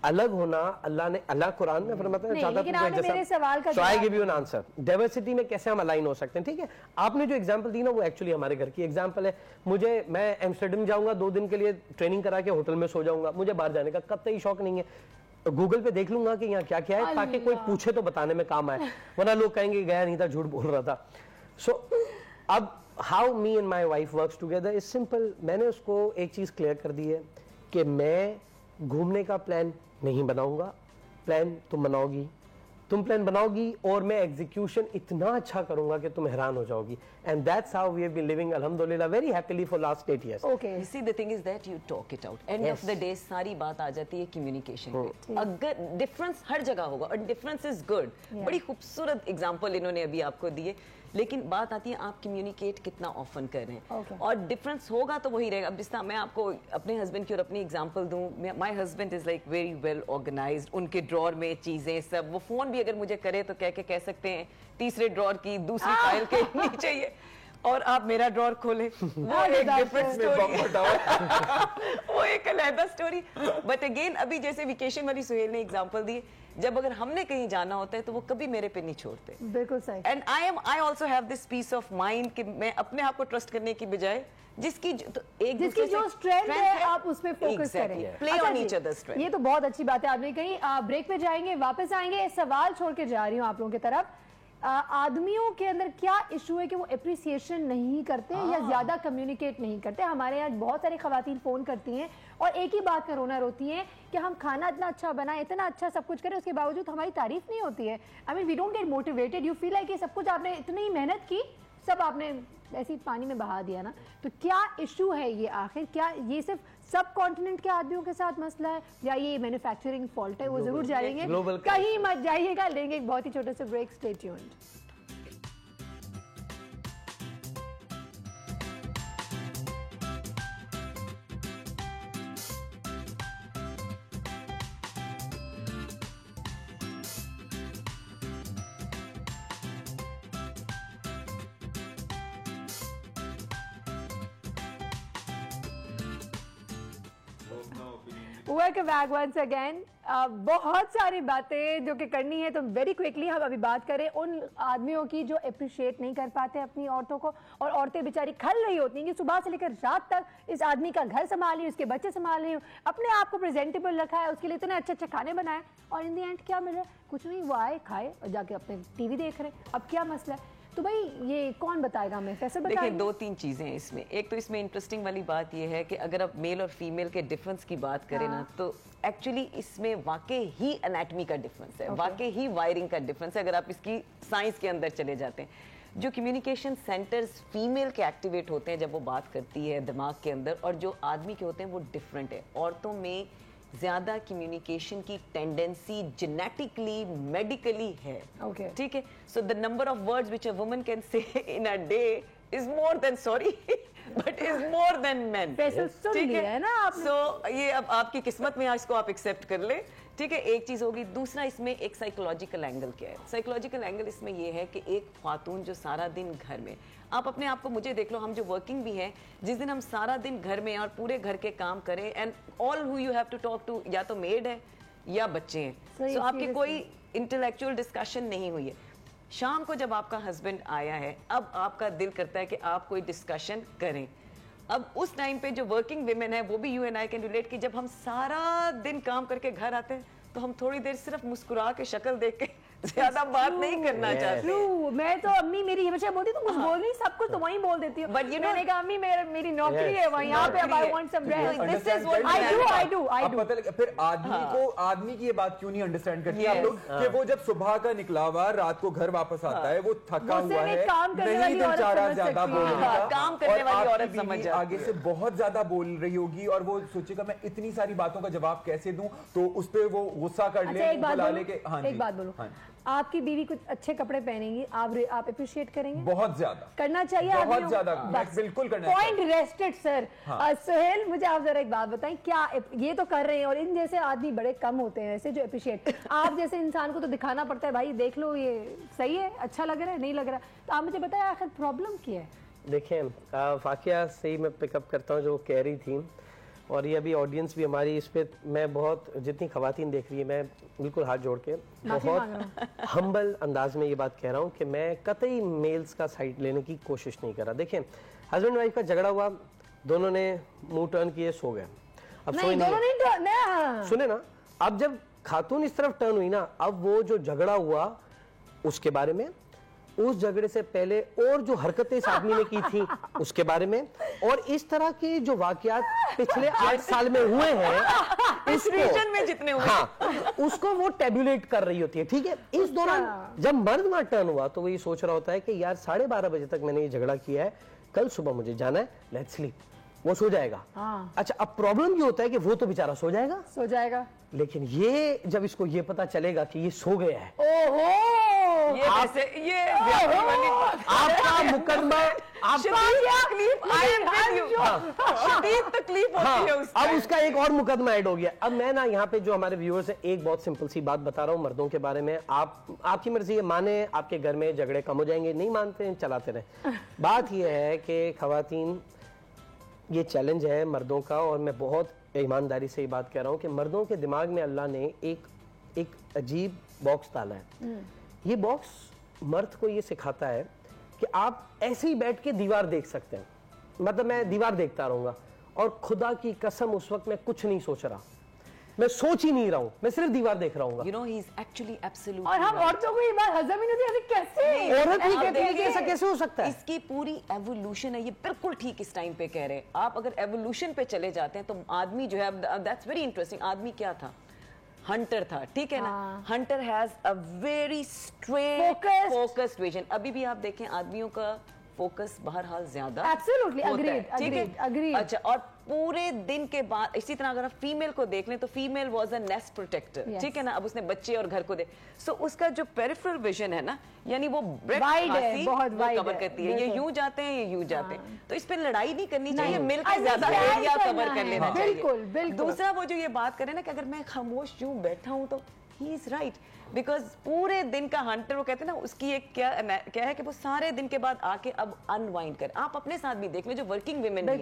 अलग होना, अल्लाह कुरान में फरमाता है ज्यादा मेरे सवाल का I give you an answer. Diversity में कैसे हम अलाइन हो सकते हैं? ठीक है, आपने जो एग्जांपल दी ना वो एक्चुअली हमारे घर की एग्जांपल है। मैं एम्स्टर्डम जाऊंगा 2 दिन के लिए, ट्रेनिंग करा के होटल में सो जाऊंगा। मुझे बाहर जाने का कतई शौक नहीं है। गूगल पे देख लूंगा कि यहाँ क्या क्या है, ताकि कोई पूछे तो बताने में काम आए, वरना लोग कहेंगे गया नहीं था, झूठ बोल रहा था। सो अब how me and my wife works together is simple. मैंने उसको एक चीज क्लियर कर दी है कि मैं घूमने का प्लान नहीं बनाऊंगा, प्लान तुम बनाओगी, तुम प्लान बनाओगी और मैं एग्जीक्यूशन इतना अच्छा करूंगा कि तुम हैरान हो जाओगी। And that's how we have been living अल्हम्दुलिल्लाह very happily for last 8 years. Okay, you see the thing is that you talk it out. End of the day सारी बात आ जाती है कम्युनिकेशन पे। अगर डिफरेंस हर जगह होगा और डिफरेंस इज गुड, बड़ी खूबसूरत एग्जांपल इन्होंने अभी आपको दिए, लेकिन बात आती है आप कम्युनिकेट कितना ऑफन कर रहे हैं। और डिफरेंस होगा तो वही रहेगा। अब जिस तरह मैं आपको अपने हस्बैंड की और अपनी एग्जांपल दूं, my husband is like very well organised, उनके ड्रॉर में चीजें सब, वो फोन भी अगर मुझे करे तो कह सकते हैं तीसरे ड्रॉर की दूसरी फाइल के नीचे ही है, और आप मेरा ड्रॉर खोले वो एक डिफरेंट स्टोरी, वो एक अलग स्टोरी। बट अगेन अभी जैसे वेकेशन वाली सुहेल ने एग्जांपल दी, जब अगर हमने कहीं जाना होता है तो वो कभी मेरे पे नहीं छोड़ते। बिल्कुल सही। And I also have this peace of mind कि मैं अपने आप को ट्रस्ट करने की बजाय जिसकी जो स्ट्रेंथ है आप उस पे फोकस करें, play on each other strength. ये तो बहुत अच्छी बात है आपने कही। ब्रेक पे जाएंगे, वापस आएंगे। सवाल छोड़ के जा रही हूँ आप लोगों की तरफ। आदमियों के अंदर क्या इशू है कि वो एप्रिसिएशन नहीं करते या ज्यादा कम्युनिकेट नहीं करते? हमारे यहाँ बहुत सारी खवातीन फोन करती हैं और एक ही बात का रोना रोती हैं कि हम खाना इतना अच्छा बनाए, इतना अच्छा सब कुछ करें, उसके बावजूद हमारी तारीफ नहीं होती है। I mean we don't get motivated. You feel like ये सब कुछ आपने इतनी मेहनत की, सब आपने ऐसे ही पानी में बहा दिया ना। तो क्या इशू है ये आखिर? क्या ये सिर्फ सब कॉन्टिनेंट के आदमियों के साथ मसला है या ये मैन्युफैक्चरिंग फॉल्ट है? वो जरूर जाएंगे, कहीं मत जाइएगा। लेंगे एक बहुत ही छोटे से break. Stay tuned. Welcome back once again. बहुत सारी बातें जो कि करनी है, तो वेरी क्विकली हम अभी बात करें उन आदमियों की जो अप्रिशिएट नहीं कर पाते अपनी औरतों को, और औरतें बेचारी खल रही होती हैं कि सुबह से लेकर रात तक इस आदमी का घर संभाल रही हूँ, उसके बच्चे संभाल रही हूँ, अपने आप को प्रेजेंटेबल रखा है, उसके लिए इतने अच्छे अच्छे खाने बनाए, और इन दी एंड क्या मिला? कुछ नहीं। वो आए, खाए और जाके अपने टीवी देख रहे। अब क्या मसला है? तो भाई ये कौन बताएगा हमें? फैसल बताएगा। देखिए 2-3 चीजें हैं इसमें। एक तो इसमें इंटरेस्टिंग वाली बात ये है कि अगर आप मेल और फीमेल के डिफरेंस की बात करें ना, तो एक्चुअली इसमें वाकई ही एनाटॉमी का डिफरेंस है, वाकई ही वायरिंग का डिफरेंस है। अगर आप इसकी साइंस के अंदर चले जाते हैं, जो कम्युनिकेशन सेंटर्स फीमेल के एक्टिवेट होते हैं जब वो बात करती है दिमाग के अंदर, और जो आदमी के होते हैं वो डिफरेंट है। औरतों में ज्यादा कम्युनिकेशन की टेंडेंसी जेनेटिकली मेडिकली है। ठीक है, so the number of words which a woman can say in a day is more than, sorry but is more than men. सुन लिया है ना आपने? So ये अब आपकी किस्मत में इसको आप एक्सेप्ट कर ले, ठीक है, एक चीज होगी। दूसरा इसमें एक साइकोलॉजिकल एंगल क्या है? साइकोलॉजिकल एंगल इसमें ये है कि एक खातून जो सारा दिन घर में, आप अपने आप को, मुझे देख लो, हम जो वर्किंग भी हैं, जिस दिन हम सारा दिन घर में और पूरे घर के काम करें, and all who you have to talk to, या तो मेड है या बच्चे हैं, तो आपकी कोई इंटेलेक्चुअल डिस्कशन नहीं हुई है। शाम को जब आपका हस्बैंड आया है, अब आपका दिल करता है कि आप कोई डिस्कशन करें। अब उस टाइम पे जो वर्किंग विमेन है, वो भी you and I can relate, कि जब हम सारा दिन काम करके घर आते हैं तो हम थोड़ी देर सिर्फ मुस्कुरा के शक्ल देख के ज्यादा बात नहीं करना चाहते। मैं तो अम्मी मेरी हमेशा बोलती तुम कुछ बोल नहीं, सब कुछ तो वहीं बोल देती हूँ। But you know, मैंने कहा अम्मी मेरी नौकरी है वहाँ, यहाँ पे अब I want some rest. This is what I do. अब पता लगा फिर आदमी की ये बात क्यों नहीं अंडरस्टैंड करती आप लोग, कि वो जब सुबह का निकला हुआ रात को घर वापस आता है, वो थका हुआ है, नहीं दिल चाह रहा ज्यादा बोलने का, काम करने वाली औरत समझ जाती है, आगे से बहुत ज्यादा बोल रही होगी और वो सोचेगा मैं इतनी सारी बातों का जवाब कैसे दूं, तो उस पे वो गुस्सा कर ले, बुला ले के। हाँ, एक बात बोलो, आपकी बीवी कुछ अच्छे कपड़े पहनेंगी, आप अप्रिशिएट करेंगे? बहुत ज्यादा करना चाहिए, बहुत ज्यादा, बिल्कुल करना चाहिए। Point rested sir. सोहेल, मुझे आप जरा एक बात बताएं, क्या ये तो कर रहे हैं और इन जैसे आदमी बड़े कम होते हैं ऐसे जो अप्रिशिएट, आप जैसे इंसान को तो दिखाना पड़ता है, भाई देख लो ये सही है, अच्छा लग रहा है, नहीं लग रहा, तो आप मुझे बताएं आखिर प्रॉब्लम क्या है? देखें, वाकया से ही मैं पिकअप करता हूँ जो कह रही थी, और ये अभी ऑडियंस भी हमारी इस पे, मैं बहुत, जितनी खवातीन देख रही है, मैं बिल्कुल हाथ जोड़ के बहुत हम्बल अंदाज में ये बात कह रहा हूँ कि मैं कतई मेल्स का साइड लेने की कोशिश नहीं कर रहा। देखें, हस्बैंड वाइफ का झगड़ा हुआ, दोनों ने मुंह टर्न किए, सो गए। अब नहीं, दोनों नहीं, सुने ना, अब जब खातून इस तरफ टर्न हुई ना, अब वो जो झगड़ा हुआ उसके बारे में, उस झगड़े से पहले और जो हरकतें इस आदमी ने की थी उसके बारे में, और इस तरह के जो वाकयात पिछले 8 साल में हुए हैं, इस रीजन में जितने हुए, हाँ, उसको वो टेबुलेट कर रही होती है, ठीक है। इस दौरान जब मर्द वहां टर्न हुआ तो वो ये सोच रहा होता है कि यार 12:30 बजे तक मैंने ये झगड़ा किया है, कल सुबह मुझे जाना है, लेट्स स्लीप, वो सो जाएगा। अच्छा, अब प्रॉब्लम ये होता है कि वो तो बेचारा सो जाएगा, लेकिन ये जब इसको ये पता चलेगा कि ये सो गया है, ओहो, ये आपका मुकदमा, तकलीफ होती है उसको। अब उसका एक और मुकदमा ऐड हो गया। अब मैं ना यहाँ पे जो हमारे व्यूअर्स हैं, एक बहुत सिंपल सी बात बता रहा हूँ मर्दों के बारे में, आपकी मर्जी है, माने आपके घर में झगड़े कम हो जाएंगे, नहीं मानते हैं चलाते रहे। बात यह है कि खवातीन, ये चैलेंज है मर्दों का, और मैं बहुत ईमानदारी से ये बात कह रहा हूँ कि मर्दों के दिमाग में अल्लाह ने एक अजीब बॉक्स डाला है। ये बॉक्स मर्द को ये सिखाता है कि आप ऐसे ही बैठ के दीवार देख सकते हैं, मतलब मैं दीवार देखता रहूंगा, और खुदा की कसम उस वक्त मैं कुछ नहीं सोच रहा, मैं सोच ही नहीं रहा हूं, मैं सिर्फ दीवार देख रहा हूँ। You know, he is actually absolutely और हम औरतों को ये बात हजम ही नहीं होती, कैसे औरत ही कहती है कि ऐसा कैसे हो सकता है? इसकी पूरी एवोल्यूशन है, ये बिल्कुल ठीक इस टाइम पे कह रहे हैं आप। अगर एवोल्यूशन पे चले जाते हैं तो आदमी जो है, दैट्स वेरी इंटरेस्टिंग, आदमी क्या था? हंटर था, ठीक है ना। Hunter has a very straight focused vision. अभी भी आप देखें आदमियों का फोकस बहरहाल ज्यादा, एब्सोल्युटली अग्रीड। अग्रीड। अच्छा, और पूरे दिन के बाद इसी तरह अगर आप फीमेल को देख लें तो female was a nest protector, ठीक है ना। अब उसने बच्चे और घर को दे, सो उसका जो पेरिफेरल विजन है ना, यानी वो कवर करती है, ये यूं जाते हैं, ये यूं जाते हैं, तो इस पे लड़ाई नहीं करनी चाहिए, मिलकर ज्यादा एरिया कवर कर लेना चाहिए। बिल्कुल। दूसरा वो जो ये बात करें ना कि अगर मैं खामोश यूं बैठा हूं तो ही इज राइट, बिकॉज पूरे दिन का हंटर, वो कहते हैं ना, उसकी एक क्या है कि वो सारे दिन के बाद आके अब अनवाइंड कर। आप अपने साथ भी देख लें जो वर्किंग विमेन है,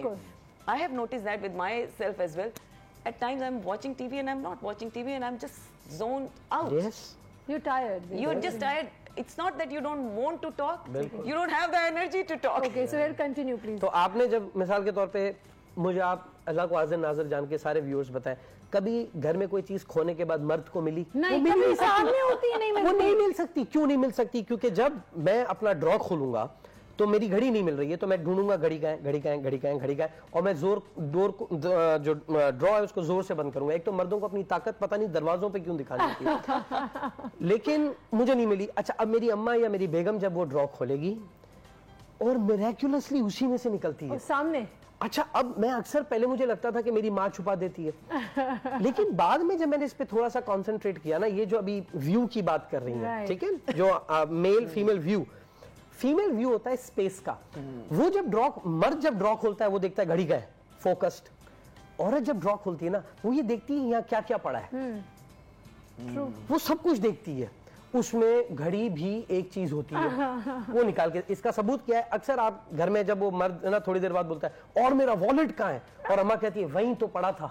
I have noticed that with myself as well. At times I'm watching TV and I'm not watching TV and I'm just zoned out. Yes. You're tired. You're just tired. It's not that you don't want to talk. You don't have the energy to talk. Okay, so we'll continue, please. तो आपने जब मिसाल के तौर पे मुझे आप अल्लाह को हाज़िर नाज़िर जान के सारे व्यूअर्स बताएं, कभी घर में कोई चीज खोने के बाद मर्द को मिली? नहीं, कभी सामने होती है, नहीं वो नहीं मिल सकती। क्यों नहीं मिल सकती? क्योंकि जब मैं अपना ड्रॉ खोलूंगा तो मेरी घड़ी नहीं मिल रही है, तो मैं ढूंढूंगा घड़ी का है, और मैं डोर को जो ड्रॉ है उसको जोर से बंद करूंगा। एक तो मर्दों को अपनी ताकत पता नहीं दरवाजों पे क्यों दिखानी होती है, लेकिन मुझे नहीं मिली। अच्छा, अब मेरी अम्मा या मेरी बेगम जब वो ड्रॉ खोलेगी और मिरेक्युलसली उसी में से निकलती है सामने। अच्छा, अब मैं अक्सर पहले मुझे लगता था कि मेरी माँ छुपा देती है, लेकिन बाद में जब मैंने इस पे थोड़ा सा कंसंट्रेट किया ना, ये जो अभी व्यू की बात कर रही है, ठीक है, जो male female view, female view होता है स्पेस का। वो जब मर्द जब ड्रॉ खोलता है वो देखता है घड़ी का है, फोकस्ड। औरत जब ड्रॉ खोलती है ना, वो ये देखती है यहाँ क्या क्या पड़ा है, वो सब कुछ देखती है। उसमें घड़ी भी एक चीज होती है, वो निकाल के। इसका सबूत क्या है, अक्सर आप घर में जब वो मर्द ना थोड़ी देर बाद बोलता है और मेरा वॉलेट कहाँ है, और अम्मा कहती है वहीं तो पड़ा था,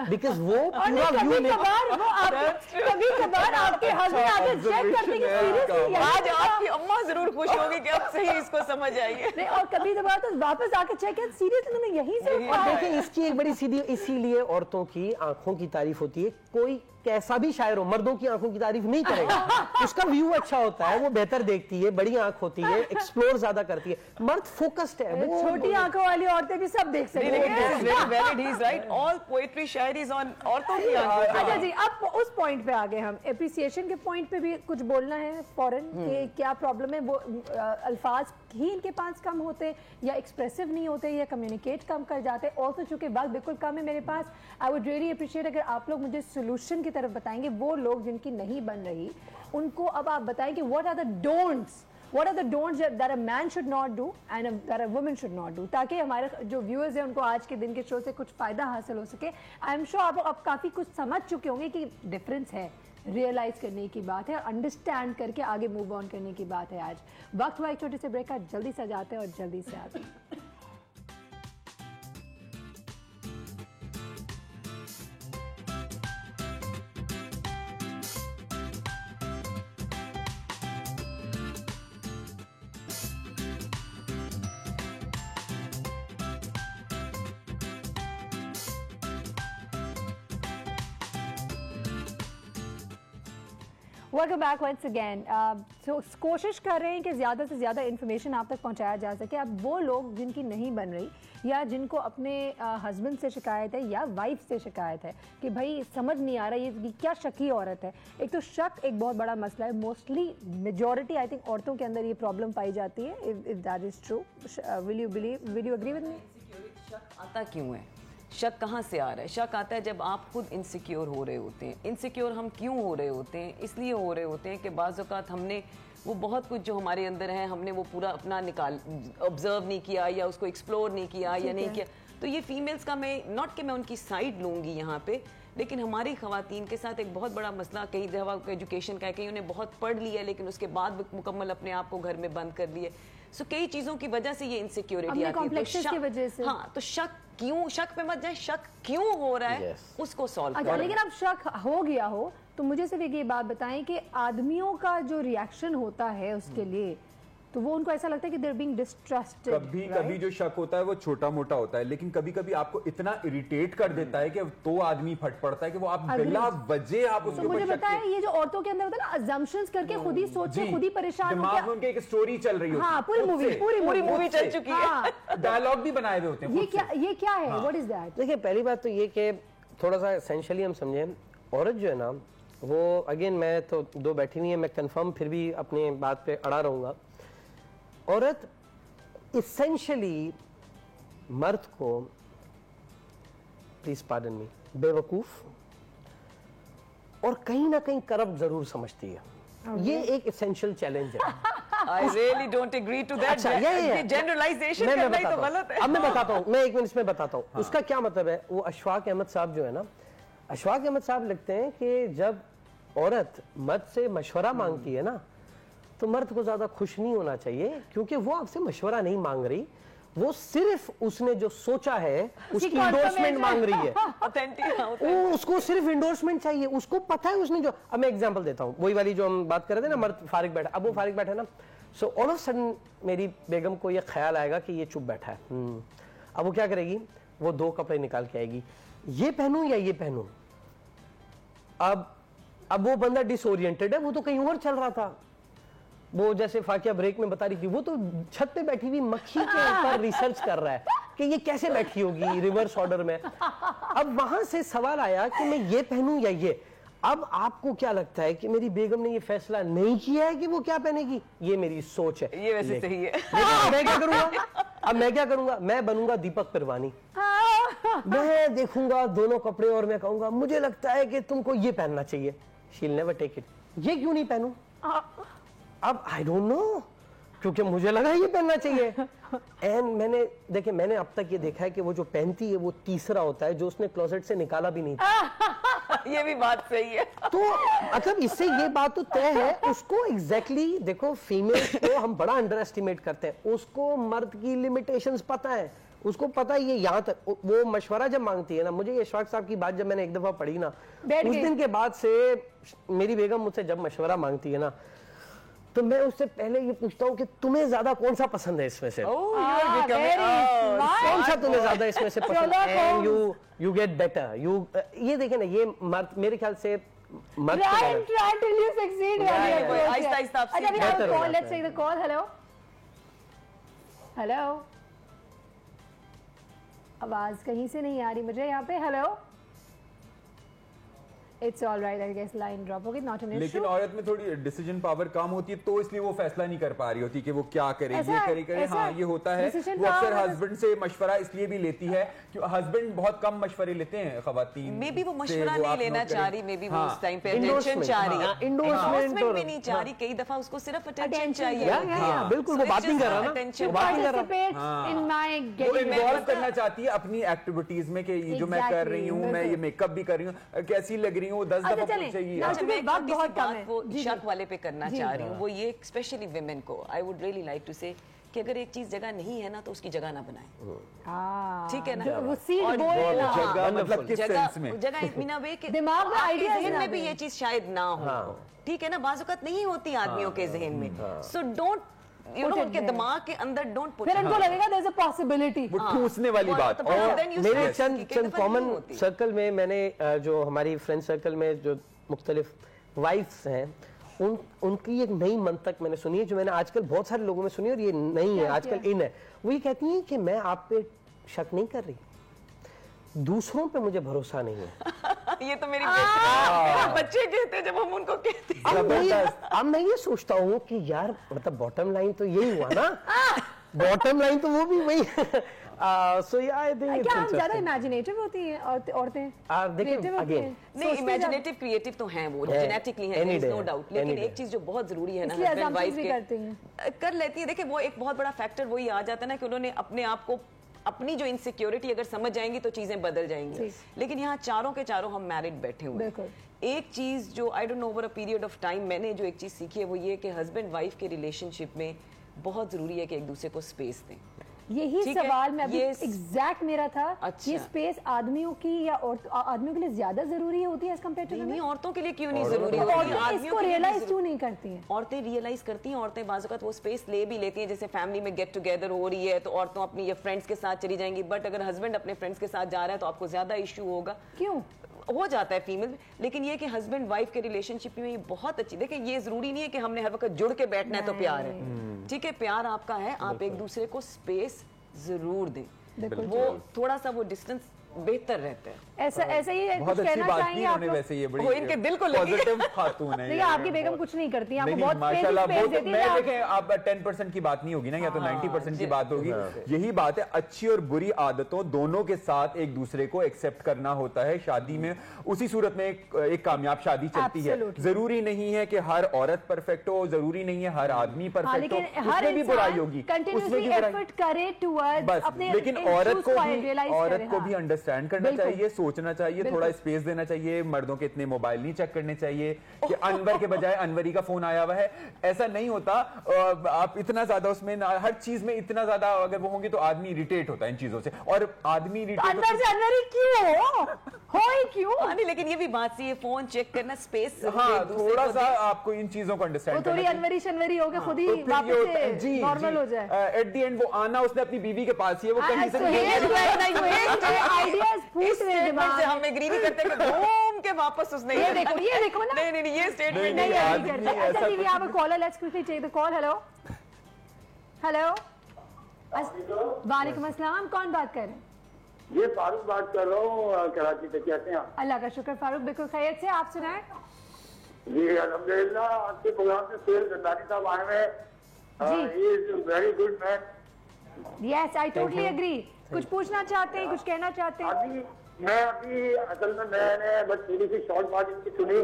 बिकॉज वो पूरा व्यू में। कभी कभार आपके हस्बैंड आके चेक करते हैं सीरियसली आज आपकी अम्मा जरूर खुश होगी कि अब सही इसको समझ आएगी। नहीं, और कभी कभार तो वापस आके चेक किया सीरियसली मैंने यहीं से और देखिए इसकी एक बड़ी सीधी, इसीलिए औरतों की आंखों की तारीफ होती है। कोई कैसा भी शायर हो, मर्दों की आंखों की तारीफ नहीं करेगा। उसका व्यू अच्छा होता है, वो बेहतर देखती है, बड़ी आंख होती है, एक्सप्लोर ज्यादा करती है। मर्द फोकस्ड है, वो छोटी आंखों वाली औरतें भी सब देख सकती हैं। ऑल पोएट्री शायरी ऑन औरतों की आंखें। अच्छा जी, अब उस पॉइंट पे आ गए हम, एप्रिसिएशन के पॉइंट पे भी कुछ बोलना है फौरन कि क्या प्रॉब्लम है। वो अल्फाज ही इनके पास कम होते या एक्सप्रेसिव नहीं होते या कम्युनिकेट कम कर जाते। ऑल्सो चूंकि वक्त बिल्कुल कम है मेरे पास, आई वुड रियली अप्रिशिएट अगर आप लोग मुझे सोल्यूशन की तरफ बताएंगे। वो लोग जिनकी नहीं बन रही, उनको अब आप बताएं कि what are the don'ts, what are the don'ts that a man should not do and that a woman should not do, ताकि हमारे जो व्यूअर्स हैं उनको आज के दिन के शो से कुछ फायदा हासिल हो सके। आई एम श्योर आप काफ़ी कुछ समझ चुके होंगे कि डिफरेंस है, रियलाइज करने की बात है, अंडरस्टैंड करके आगे मूव ऑन करने की बात है। आज वक्त हुआ एक छोटे से ब्रेक का, जल्दी से जाते हैं और जल्दी से आते हैं। Welcome back once again. कोशिश कर रहे हैं कि ज़्यादा से ज़्यादा इन्फॉर्मेशन आप तक पहुंचाया जा सके। अब वो लोग जिनकी नहीं बन रही या जिनको अपने हस्बैंड से शिकायत है या वाइफ से शिकायत है कि भाई समझ नहीं आ रहा ये क्या शकी औरत है। एक तो शक एक बहुत बड़ा मसला है, मोस्टली मेजॉरिटी आई थिंक औरतों के अंदर ये प्रॉब्लम पाई जाती है। If that is true, will you agree with me? शक आता क्यों है? शक कहाँ से आ रहा है? शक आता है जब आप खुद इनसिक्योर हो रहे होते हैं। इनसिक्योर हम क्यों हो रहे होते हैं? इसलिए हो रहे होते हैं कि बाज़ औक़ात हमने वो बहुत कुछ जो हमारे अंदर है हमने वो पूरा अपना ऑब्जर्व नहीं किया या उसको एक्सप्लोर नहीं किया या नहीं किया। तो ये फीमेल्स का, मैं नॉट कि मैं उनकी साइड लूँगी यहाँ पे, लेकिन हमारी ख़वातीन के साथ एक बहुत बड़ा मसला कई दफ़ा एजुकेशन का है। कई उन्हें बहुत पढ़ लिया लेकिन उसके बाद मुकम्मल अपने आप को घर में बंद कर लिए। सो कई चीज़ों की वजह से ये इनसिक्योरिटी आती है। हाँ, तो शक क्यों, शक पे मत जाए, शक क्यों हो रहा है उसको सॉल्व करें। लेकिन अब शक हो गया हो तो मुझे सिर्फ एक ये बात बताएं कि आदमियों का जो रिएक्शन होता है उसके लिए, तो वो उनको ऐसा लगता है कि दे आर बीइंग डिस्ट्रस्टेड। कभी जो शक होता है वो छोटा मोटा होता है, लेकिन कभी कभी आपको इतना इरिटेट कर देता है कि तो आदमी फट पड़ता है कि वो आप बिला वजह आप उसके ऊपर। मुझे बताएं, ये जो औरतों के अंदर होता है ना, अजम्पशंस करके खुद ही सोचते, खुद ही परेशान दिमाग में उनके एक स्टोरी चल रही होती है। हाँ, पूरी मूवी चल चुकी है, डायलॉग भी बनाए हुए होते हैं। ये क्या है, व्हाट इज दैट? देखिए, पहली बात तो ये कि थोड़ा सा एसेंशियली हम समझें, औरत जो है ना वो, अगेन मैं तो दो बैठी हुई है, मैं कंफर्म फिर भी अपनी बात पे अड़ा रहूंगा। औरत इसेंशियली मर्द को, प्लीज पार्डन मी, बेवकूफ और कहीं ना कहीं करप्ट जरूर समझती है। ये एक इसेंशियल चैलेंज है। I really don't agree to that. अच्छा, ये जनरलाइजेशन करना ही तो गलत है। अब मैं बताता हूँ, मैं एक मिनट में बताता हूँ उसका क्या मतलब है। वो अशफाक अहमद साहब जो है ना, अशफाक अहमद साहब लिखते हैं कि जब औरत मर्द से मशवरा मांगती है ना, तो मर्द को ज्यादा खुश नहीं होना चाहिए, क्योंकि वो आपसे मशवरा नहीं मांग रही, वो सिर्फ उसने जो सोचा है उसकी इंडोर्समेंट मांग रही है। वो उसको सिर्फ इंडोर्समेंट चाहिए, उसको पता है उसने जो। अब मैं एग्जांपल देता हूँ, वही वाली जो हम बात कर रहे थे ना, मर्द फारिग बैठा, अब वो फारिग बैठा ना, सो ऑल ऑफ सडन मेरी बेगम को ये ख्याल आएगा कि ये चुप बैठा है। अब वो क्या करेगी, वो दो कपड़े निकाल के आएगी, ये पहनूं या ये पहनूं। अब वो बंदा डिसोरिएंटेड है, वो तो कहीं और चल रहा था। वो जैसे फाकिया ब्रेक में बता रही थी, वो तो छत पे बैठी हुई मक्खी के ऊपर रिसर्च कर रहा है कि ये कैसे बैठी होगी रिवर्स ऑर्डर में। अब वहां से सवाल आया कि मैं ये पहनूं या ये। अब आपको क्या लगता है कि मेरी बेगम ने ये फैसला नहीं किया है कि वो क्या पहनेगी, ये मेरी सोच है, ये वैसे सही है। मैं क्या करूंगा, अब मैं क्या करूंगा, मैं बनूंगा दीपक परवानी, मैं देखूंगा दोनों कपड़े और मैं कहूंगा मुझे लगता है कि तुमको ये पहनना चाहिए। She will never take it. ये क्यों नहीं पहनूं? अब आई डोंट नो, क्योंकि मुझे लगा ये पहनना चाहिए। एंड मैंने अब तक ये देखा है कि वो जो पहनती है वो तीसरा होता है जो उसने क्लोसेट से निकाला भी नहीं था। ये भी बात सही है। तो मतलब इससे ये बात तो तय है, उसको एग्जैक्टली देखो, फीमेल्स को हम बड़ा अंडर एस्टिमेट करते हैं, उसको मर्द की लिमिटेशंस पता है, उसको पता है ये यहाँ तक। वो मशवरा जब मांगती है ना, मुझे ये इशफाक साहब की बात जब मैंने एक दफा पढ़ी ना, उस दिन के बाद से मेरी बेगम मुझसे जब मशवरा मांगती है ना, तो मैं उससे पहले ये पूछता हूँ कि तुम्हें ज्यादा कौन सा पसंद है इसमें से, कौन सा तुम्हें ज्यादा इसमें से पसंद है, एंड यू गेट बेटर। ये देखे ना, ये मर्द मेरे ख्याल से मर्द हेलो, आवाज कहीं से नहीं आ रही मुझे यहाँ पे। Hello, it's all right, I guess line drop होगी, नॉट एन इशू। लेकिन औरत में थोड़ी डिसीजन पावर कम होती है, तो इसलिए वो फैसला नहीं कर पा रही होती कि वो क्या करे, ये करे। हाँ, ये होता है। वो अक्सर हस्बैंड से मशवरा इसलिए भी लेती है कि हस्बैंड बहुत कम मशवरे लेते हैं खवातीन। मे बी वो मशवरा नहीं लेना चाह रही, मे बी वो उस टाइम पे अटेंशन चाह रही है, एंडोर्समेंट भी नहीं चाह रही, कई दफा उसको सिर्फ अटेंशन चाहिए। बिल्कुल, वो बात नहीं कर रहा ना, वो इन्वॉल्व करना चाहती है अपनी एक्टिविटीज में कि ये जो मैं कर रही हूँ, मैं ये मेकअप भी कर रही हूँ, कैसी लग रही हूँ, 10 दफा पूछेगी। वो शक वाले पे करना चाह रही हूँ, वो ये स्पेशली विमेन को I would really like to say कि अगर एक चीज जगह नहीं है ना तो उसकी जगह ना बनाए, ठीक है ना। वो सीड जगह मतलब किस सेंस में, जगह मीना वे के दिमाग में आइडिया में भी ये चीज शायद ना हो, ठीक है ना, बाजुकत नहीं होती आदमियों के जहन में। सो डोंट यू नो, उनके दिमाग के अंदर डोंट पुट, फिर उनको लगेगा देयर इज अ पॉसिबिलिटी, वो ठूसने वाली बात। और मेरे चंद कॉमन सर्कल में, मैंने जो हमारी फ्रेंड सर्कल में जो मुख्तलिफ वाइफ्स हैं, उनकी एक नई मंतक मैंने सुनी है, जो मैंने आजकल बहुत सारे लोगों में सुनी है, और ये नहीं है, आजकल इन है। वो ये कहती हैं कि मैं आप पे शक नहीं कर रही, दूसरों पे मुझे भरोसा नहीं है। ये तो मेरे बच्चे कहते हैं जब हम उनको कहते हैं। अब मैं ये सोचता हूँ कि यार मतलब बॉटम लाइन तो यही हुआ ना, बॉटम लाइन तो वो भी वही। सो या आई थिंक क्या हम ज्यादा इमेजिनेटिव होती हैं औरतें? देखिए अगेन, नहीं, इमेजिनेटिव क्रिएटिव तो हैं, वो जेनेटिकली हैं, देयर इज नो डाउट। लेकिन एक चीज जो बहुत जरूरी है ना, हस्बैंड वाइफ के कर लेती है। देखिए वो एक बहुत बड़ा फैक्टर वही आ जाता है ना कि उन्होंने अपने आप को, अपनी जो इनसिक्योरिटी अगर समझ जाएंगी तो चीजें बदल जाएंगी। लेकिन यहाँ चारों के चारों हम मैरिड बैठे हुए हैं। एक चीज जो आई don't know over a period of time मैंने जो एक चीज सीखी है वो ये कि हस्बैंड वाइफ के रिलेशनशिप में बहुत जरूरी है कि एक दूसरे को स्पेस दें। यही सवाल मैं अभी एग्जैक्ट मेरा था। अच्छा। ये स्पेस आदमियों की या आदमियों के लिए ज्यादा जरूरी होती है एज कम्पेयर टू नहीं, औरतों के लिए क्यों नहीं जरूरी होती है? आदमियों को रियलाइज क्यों नहीं करती हैं? औरतें रियलाइज करती हैं, औरतें बाज़ वक़्त वो स्पेस ले भी लेती हैं। जैसे फैमिली में गेट टुगेदर हो रही है तो औरतों अपनी ये फ्रेंड्स के साथ चली जाएंगी, बट अगर हस्बैंड अपने फ्रेंड्स के साथ जा रहा है तो आपको ज्यादा इशू होगा। क्यों हो जाता है फीमेल। लेकिन ये कि हस्बैंड वाइफ के रिलेशनशिप में ये बहुत अच्छी, देखिए ये जरूरी नहीं है कि हमने हर वक्त जुड़ के बैठना है तो प्यार है, ठीक है, प्यार आपका है, आप एक दूसरे को स्पेस जरूर दें, वो थोड़ा सा वो डिस्टेंस बेहतर रहता है। ऐसा ही बहुत कुछ अच्छी कहना बात चाहेंगे की आप उन्होंने, वैसे ये बड़ी इनके दिल को पॉजिटिव खातून है। देखिए आपकी बेगम कुछ नहीं करती, आपको बहुत माशाल्लाह स्पेस देती है। मैं देखें आप 10% की बात नहीं होगी ना, या तो 90% की बात होगी। यही बात है, अच्छी और बुरी आदतों दोनों के साथ एक दूसरे को एक्सेप्ट करना होता है शादी में। उसी सूरत में एक कामयाब शादी चलती है। जरूरी नहीं है कि हर औरत परफेक्ट हो, जरूरी नहीं है हर आदमी परफेक्ट हो, उसमें भी बुराई होगी, उसमें भी एफर्ट करे टुवर्ड्स बस। अपने लेकिन औरत को भी अंडरस्टैंड करना चाहिए, सोचना चाहिए, थोड़ा स्पेस देना चाहिए। मर्दों के इतने मोबाइल नहीं चेक करने चाहिए कि अनवर के बजाय अनवरी का फोन आया हुआ है, ऐसा नहीं होता। आप इतना ज्यादा उसमें हर चीज में इतना ज्यादा अगर वो होंगे तो आदमी इरिटेट होता है इन चीजों से, और आदमी अंदर से अनवरी क्यों हो ही क्यों? नहीं, लेकिन ये भी बात सी है, फोन चेक करना, स्पेस, हाँ, थोड़ा सा आपको इन चीजों को अंडरस्टैंड थोड़ी अनवरी शनवरी हो गए, खुद ही वापस से नॉर्मल हो जाए। एट द एंड वो आना उसने अपनी बीवी के पास ही है, वो कहीं से आइडियाज पूछ रहे हैं दिमाग से, हम एग्री नहीं करते कि घूम के वापस उसने ये देखो ना, नहीं ये स्टेटमेंट नहीं एग्री करते। अच्छा जी, we have a caller, let's quickly take the call. Hello, वालेकुम अस्सलाम, कौन बात कर रहे हैं? ये फारूक बात कर रहा हूँ कराची से। कैसे हैं आप? अल्लाह का शुक्र फारूक, बिल्कुल खैरियत से, आप सुनाएं। जी अल्हम्दुलिल्लाह, आपके प्रोग्राम में सुहेल जंदानी साहब आए हैं। He is very good man. Yes, I totally agree. कुछ पूछना चाहते हैं, कुछ कहना चाहते हैं? अभी असल में मैंने बस थोड़ी सी शॉर्ट बात इनकी सुनी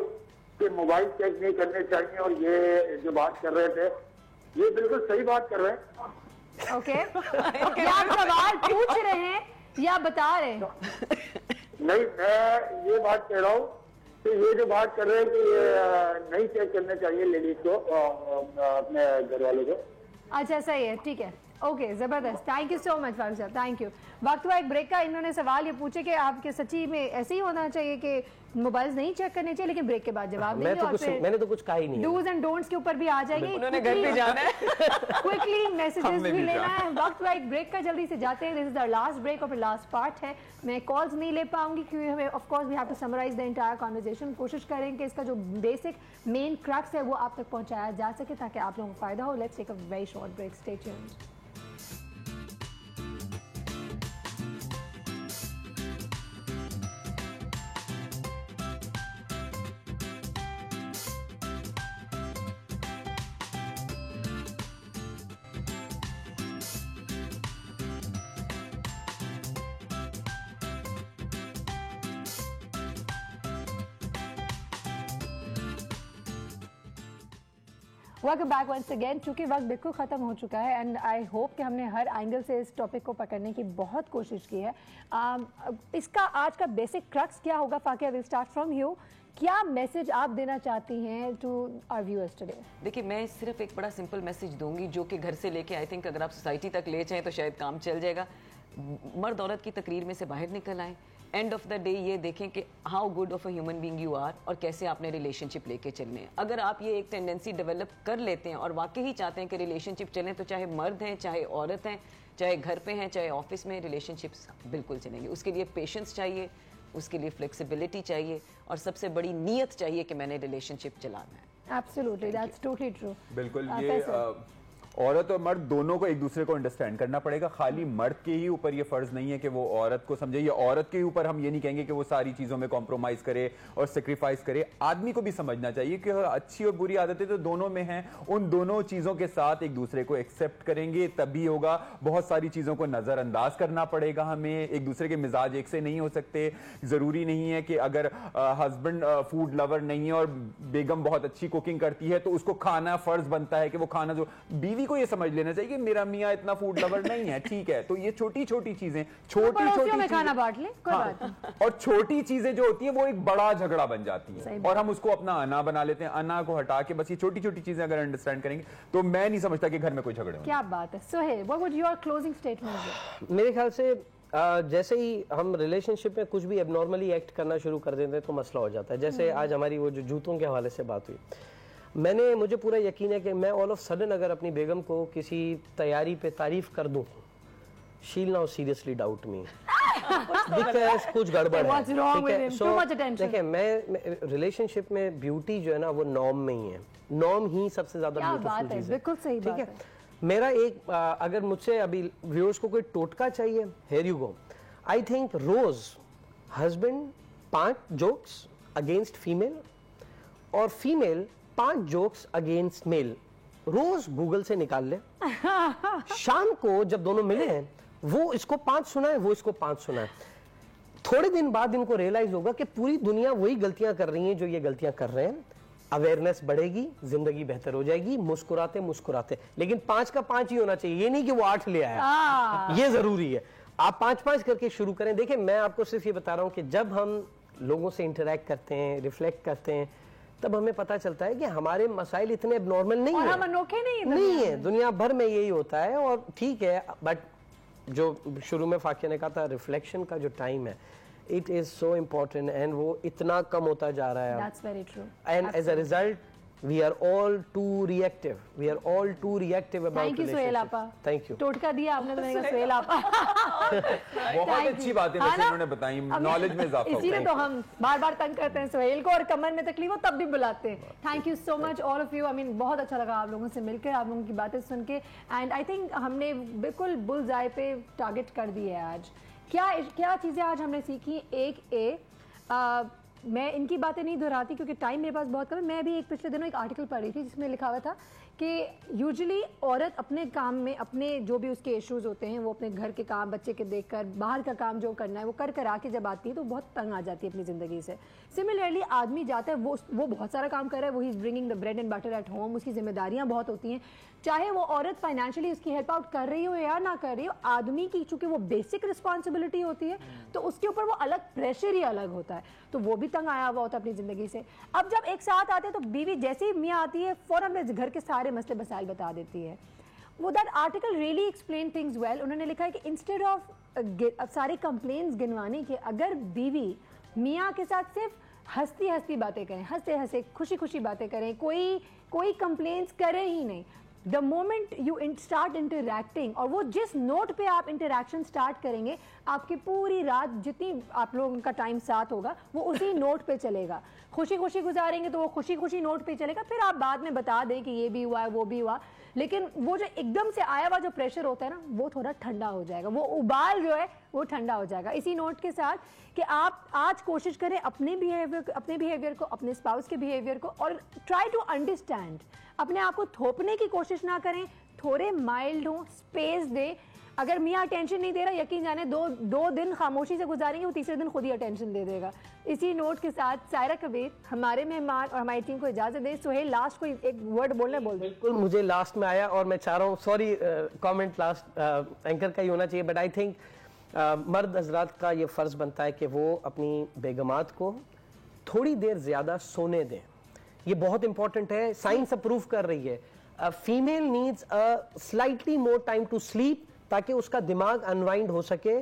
कि मोबाइल चेक नहीं करने चाहिए, और ये जो बात कर रहे थे ये बिल्कुल सही बात कर रहे हैं। ओके क्या आप सवाल पूछ रहे हैं या बता रहे हैं? नहीं, मैं ये बात कह रहा हूँ कि ये जो बात कर रहे हैं कि ये नहीं चेक करना चाहिए लेडीज को, अपने घर वालों को। अच्छा सही है, ठीक है, ओके जबरदस्त, thank you so much Farooq साहब, थैंक यू। वक्त हुआ एक ब्रेक का। इन्होंने सवाल ये पूछे कि आपके सच्ची में ऐसे ही होना चाहिए कि मोबाइल्स नहीं चेक करने चाहिए, लेकिन ब्रेक के बाद जवाब देंगे। मैंने तो कुछ कहा ही नहीं। डूज एंड डोंट्स के ऊपर भी आ जाएंगे, उन्होंने घर पे जाना है। क्विकली मैसेजेस भी लेना है। वक्त हुआ एक ब्रेक का, जल्दी से जाते हैं। This is our last break और फिर लास्ट पार्ट है। मैं कॉल्स नहीं ले पाऊंगी क्योंकि हमें of course we have to summarise the entire conversation. कोशिश करें कि इसका जो बेसिक मेन क्रक्स है वो आप तक पहुंचाया जा सके ताकि आप लोगों को फायदा हो। Let's take a very short break, stay tuned. Welcome back once again. चूंकि वक्त बिल्कुल ख़त्म हो चुका है एंड आई होप कि हमने हर एंगल से इस टॉपिक को पकड़ने की बहुत कोशिश की है। इसका आज का बेसिक क्रक्स क्या होगा? फाकिया, विल स्टार्ट फ्रॉम यू। क्या मैसेज आप देना चाहती हैं टू आवर व्यूअर्स टुडे? देखिए, मैं सिर्फ एक बड़ा सिंपल मैसेज दूंगी जो कि घर से लेके आई थिंक अगर आप सोसाइटी तक ले जाएं तो शायद काम चल जाएगा। मर्द औरत की तकरीर में से बाहर निकल आए। एंड ऑफ द डे ये देखें कि how good of a human being you are और कैसे आपने रिलेशनशिप लेके चलने हैं। अगर आप ये एक टेंडेंसी डेवलप कर लेते हैं और वाकई ही चाहते हैं कि रिलेशनशिप चलें, तो चाहे मर्द हैं, चाहे औरत हैं, चाहे घर पे हैं, चाहे ऑफिस में, रिलेशनशिप्स बिल्कुल चलेंगे। उसके लिए पेशेंस चाहिए, उसके लिए फ्लेक्सिबिलिटी चाहिए और सबसे बड़ी नीयत चाहिए कि मैंने रिलेशनशिप चलाना है। Absolutely, that's totally true. बिल्कुल, ये औरत और मर्द दोनों को एक दूसरे को अंडरस्टैंड करना पड़ेगा। खाली मर्द के ही ऊपर ये फर्ज नहीं है कि वो औरत को समझे, या औरत के ऊपर हम ये नहीं कहेंगे कि वो सारी चीजों में कॉम्प्रोमाइज करे और सेक्रीफाइस करे। आदमी को भी समझना चाहिए कि अच्छी और बुरी आदतें तो दोनों में हैं, उन दोनों चीजों के साथ एक दूसरे को एक्सेप्ट करेंगे तभी होगा। बहुत सारी चीजों को नजरअंदाज करना पड़ेगा हमें। एक दूसरे के मिजाज एक से नहीं हो सकते। जरूरी नहीं है कि अगर हस्बैंड फूड लवर नहीं है और बेगम बहुत अच्छी कुकिंग करती है तो उसको खाना फर्ज बनता है कि वो खाना जो बीवी को ये समझ लेना चाहिए कि मेरा मियां इतना फूड लवर नहीं है, ठीक है। तो ये छोटी छोटी चीजें, छोटी में खाना बांट ले, कोई बात नहीं। और छोटी चीजें जो होती है वो एक बड़ा झगड़ा बन जाती है और हम उसको अपना अना बना लेते हैं। अना को हटा के बस ये छोटी छोटी चीजें अगर अंडरस्टैंड करेंगे तो मैं नहीं समझता कि घर में कोई झगड़े हों। क्या बात है। Sohail, what would your closing statement? मेरे ख्याल से जैसे ही हम रिलेशनशिप में कुछ भी एबनॉर्मली एक्ट करना शुरू कर देते हैं तो मसला हो जाता है। जैसे आज हमारी वो जो जूतों के हवाले से बात हुई, मुझे पूरा यकीन है कि मैं ऑल ऑफ सडन अगर अपनी बेगम को किसी तैयारी पे तारीफ कर दूं, she will now seriously doubt me because कुछ गड़बड़ है। ठीक है, सो देखिए, मैं रिलेशनशिप में ब्यूटी जो है ना वो नॉर्म में ही है। नॉर्म ही सबसे ज्यादा ब्यूटीफुल चीज है। बिल्कुल सही बात है। मेरा एक अगर मुझसे अभी व्यूअर्स को कोई टोटका चाहिए, here you go. I think रोज हस्बैंड 5 जोक्स अगेंस्ट फीमेल और फीमेल 5 जोक्स अगेंस्ट मेल रोज गूगल से निकाल ले। शाम को जब दोनों मिले हैं, वो इसको 5 सुनाए, वो इसको 5 सुनाए। थोड़े दिन बाद इनको रियलाइज होगा कि पूरी दुनिया वही गलतियां कर रही है जो ये गलतियां कर रहे हैं। अवेयरनेस बढ़ेगी, जिंदगी बेहतर हो जाएगी, मुस्कुराते मुस्कुराते। लेकिन 5 का 5 ही होना चाहिए, ये नहीं कि वो 8 ले आया। ये जरूरी है, आप 5-5 करके शुरू करें। देखिए, मैं आपको सिर्फ ये बता रहा हूं कि जब हम लोगों से इंटरेक्ट करते हैं, रिफ्लेक्ट करते हैं, तब हमें पता चलता है कि हमारे मसाइल इतने एबनॉर्मल नहीं है। हम अनोखे नहीं है, दुनिया भर में यही होता है। और ठीक है, बट जो शुरू में फाकिया ने कहा था, रिफ्लेक्शन का जो टाइम है, it is so important and वो इतना कम होता जा रहा है। That's very true. And as a result, we are all too reactive. We are all too reactive about Thank you, Sohail आपा। Thank you. टोटका दिया आपने तो मैंने कहा सोहेल आपा। बहुत अच्छी बात है वैसे इन्होंने बताई, नॉलेज में इजाफा होगा। इसीलिए तो हम बार-बार तंग करते हैं सोहेल को और कमर में तकलीफ हो तब भी बुलाते हैं। Thank you so much all of you. I mean बहुत अच्छा लगा आप लोगों से मिलकर, आप लोगों की बातें सुन के। एंड आई थिंक हमने बिल्कुल बुल्स आई पे टारगेट कर दी है आज। क्या चीज़ें आज हमने सीखी? मैं इनकी बातें नहीं दोहराती क्योंकि टाइम मेरे पास बहुत कम है। मैं भी एक पिछले दिनों एक आर्टिकल पढ़ रही थी जिसमें लिखा हुआ था कि यूजुअली औरत अपने काम में अपने जो भी उसके इश्यूज होते हैं वो अपने घर के काम, बच्चे के देखकर, बाहर का काम जो करना है वो कर आके जब आती है तो बहुत तंग आ जाती है अपनी ज़िंदगी से। सिमिलरली आदमी जाता है, वो बहुत सारा काम कर रहा है, वो he is bringing the bread and butter at home, उसकी जिम्मेदारियाँ बहुत होती हैं, चाहे वो औरत फाइनेंशियली उसकी हेल्प आउट कर रही हो या ना कर रही हो, आदमी की चूंकि वो बेसिक रिस्पॉन्सिबिलिटी होती है तो उसके ऊपर वो अलग प्रेशर ही अलग होता है, तो वो भी तंग आया हुआ होता है अपनी ज़िंदगी से। अब जब एक साथ आते हैं तो बीवी जैसे ही मियाँ आती है फ़ौरन घर के सारे मसले मसाइल बता देती है। वो that article really explain things well. उन्होंने लिखा है कि इंस्टेड ऑफ सारे कंप्लेंट्स गिनवाने के, अगर बीवी मियाँ के साथ सिर्फ हंसती हंसती बातें करें, हंसते हंसते खुशी खुशी बातें करें, कोई कंप्लेंट्स करें ही नहीं, the moment you start interacting, और वो जिस नोट पे आप इंटरैक्शन स्टार्ट करेंगे आपकी पूरी रात जितनी आप लोगों का टाइम साथ होगा वो उसी नोट पे चलेगा। खुशी खुशी गुजारेंगे तो वो खुशी खुशी नोट पे चलेगा, फिर आप बाद में बता दें कि ये भी हुआ है वो भी हुआ, लेकिन वो जो एकदम से आया हुआ जो प्रेशर होता है ना वो थोड़ा ठंडा हो जाएगा, वो उबाल जो है वो ठंडा हो जाएगा। इसी नोट के साथ कि आप आज कोशिश करें अपने बिहेवियर को, अपने स्पाउस के बिहेवियर को, और ट्राई टू अंडरस्टैंड, अपने आप को थोपने की कोशिश ना करें, थोड़े माइल्ड हो, स्पेस दे। अगर मियाँ अटेंशन नहीं दे रहा, यकीन जाने दो दिन खामोशी से गुजारेंगे, वो तीसरे दिन खुद ही अटेंशन दे देगा। इसी नोट के साथ सायरा कबीर हमारे मेहमान और हमारी टीम को इजाजत दे। सुहेल लास्ट को एक वर्ड बोलना बोल दे। बिल्कुल, मुझे लास्ट में आया और मैं चाह रहा हूँ, सॉरी कमेंट लास्ट एंकर का ही होना चाहिए, बट आई थिंक मर्द हजरात का ये फ़र्ज़ बनता है कि वो अपनी बेगमात को थोड़ी देर ज़्यादा सोने दें। ये बहुत इंपॉर्टेंट है, साइंस अप्रूव कर रही है। Female needs a slightly more time to sleep ताकि उसका दिमाग अनवाइंड हो सके,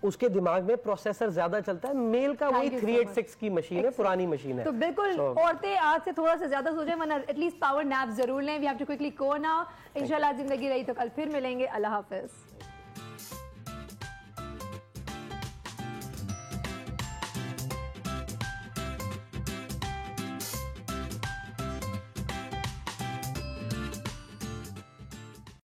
उसके दिमाग में प्रोसेसर ज्यादा चलता है। मेल का वही 386 की मशीन है, पुरानी मशीन है। तो बिल्कुल औरतें आज से थोड़ा सा ज्यादा सोचें, वरना एटलीस्ट पावर नैप जरूर लें। We have to quickly go now. इंशाल्लाह जिंदगी रही तो कल फिर मिलेंगे। अल्लाह हाफिज।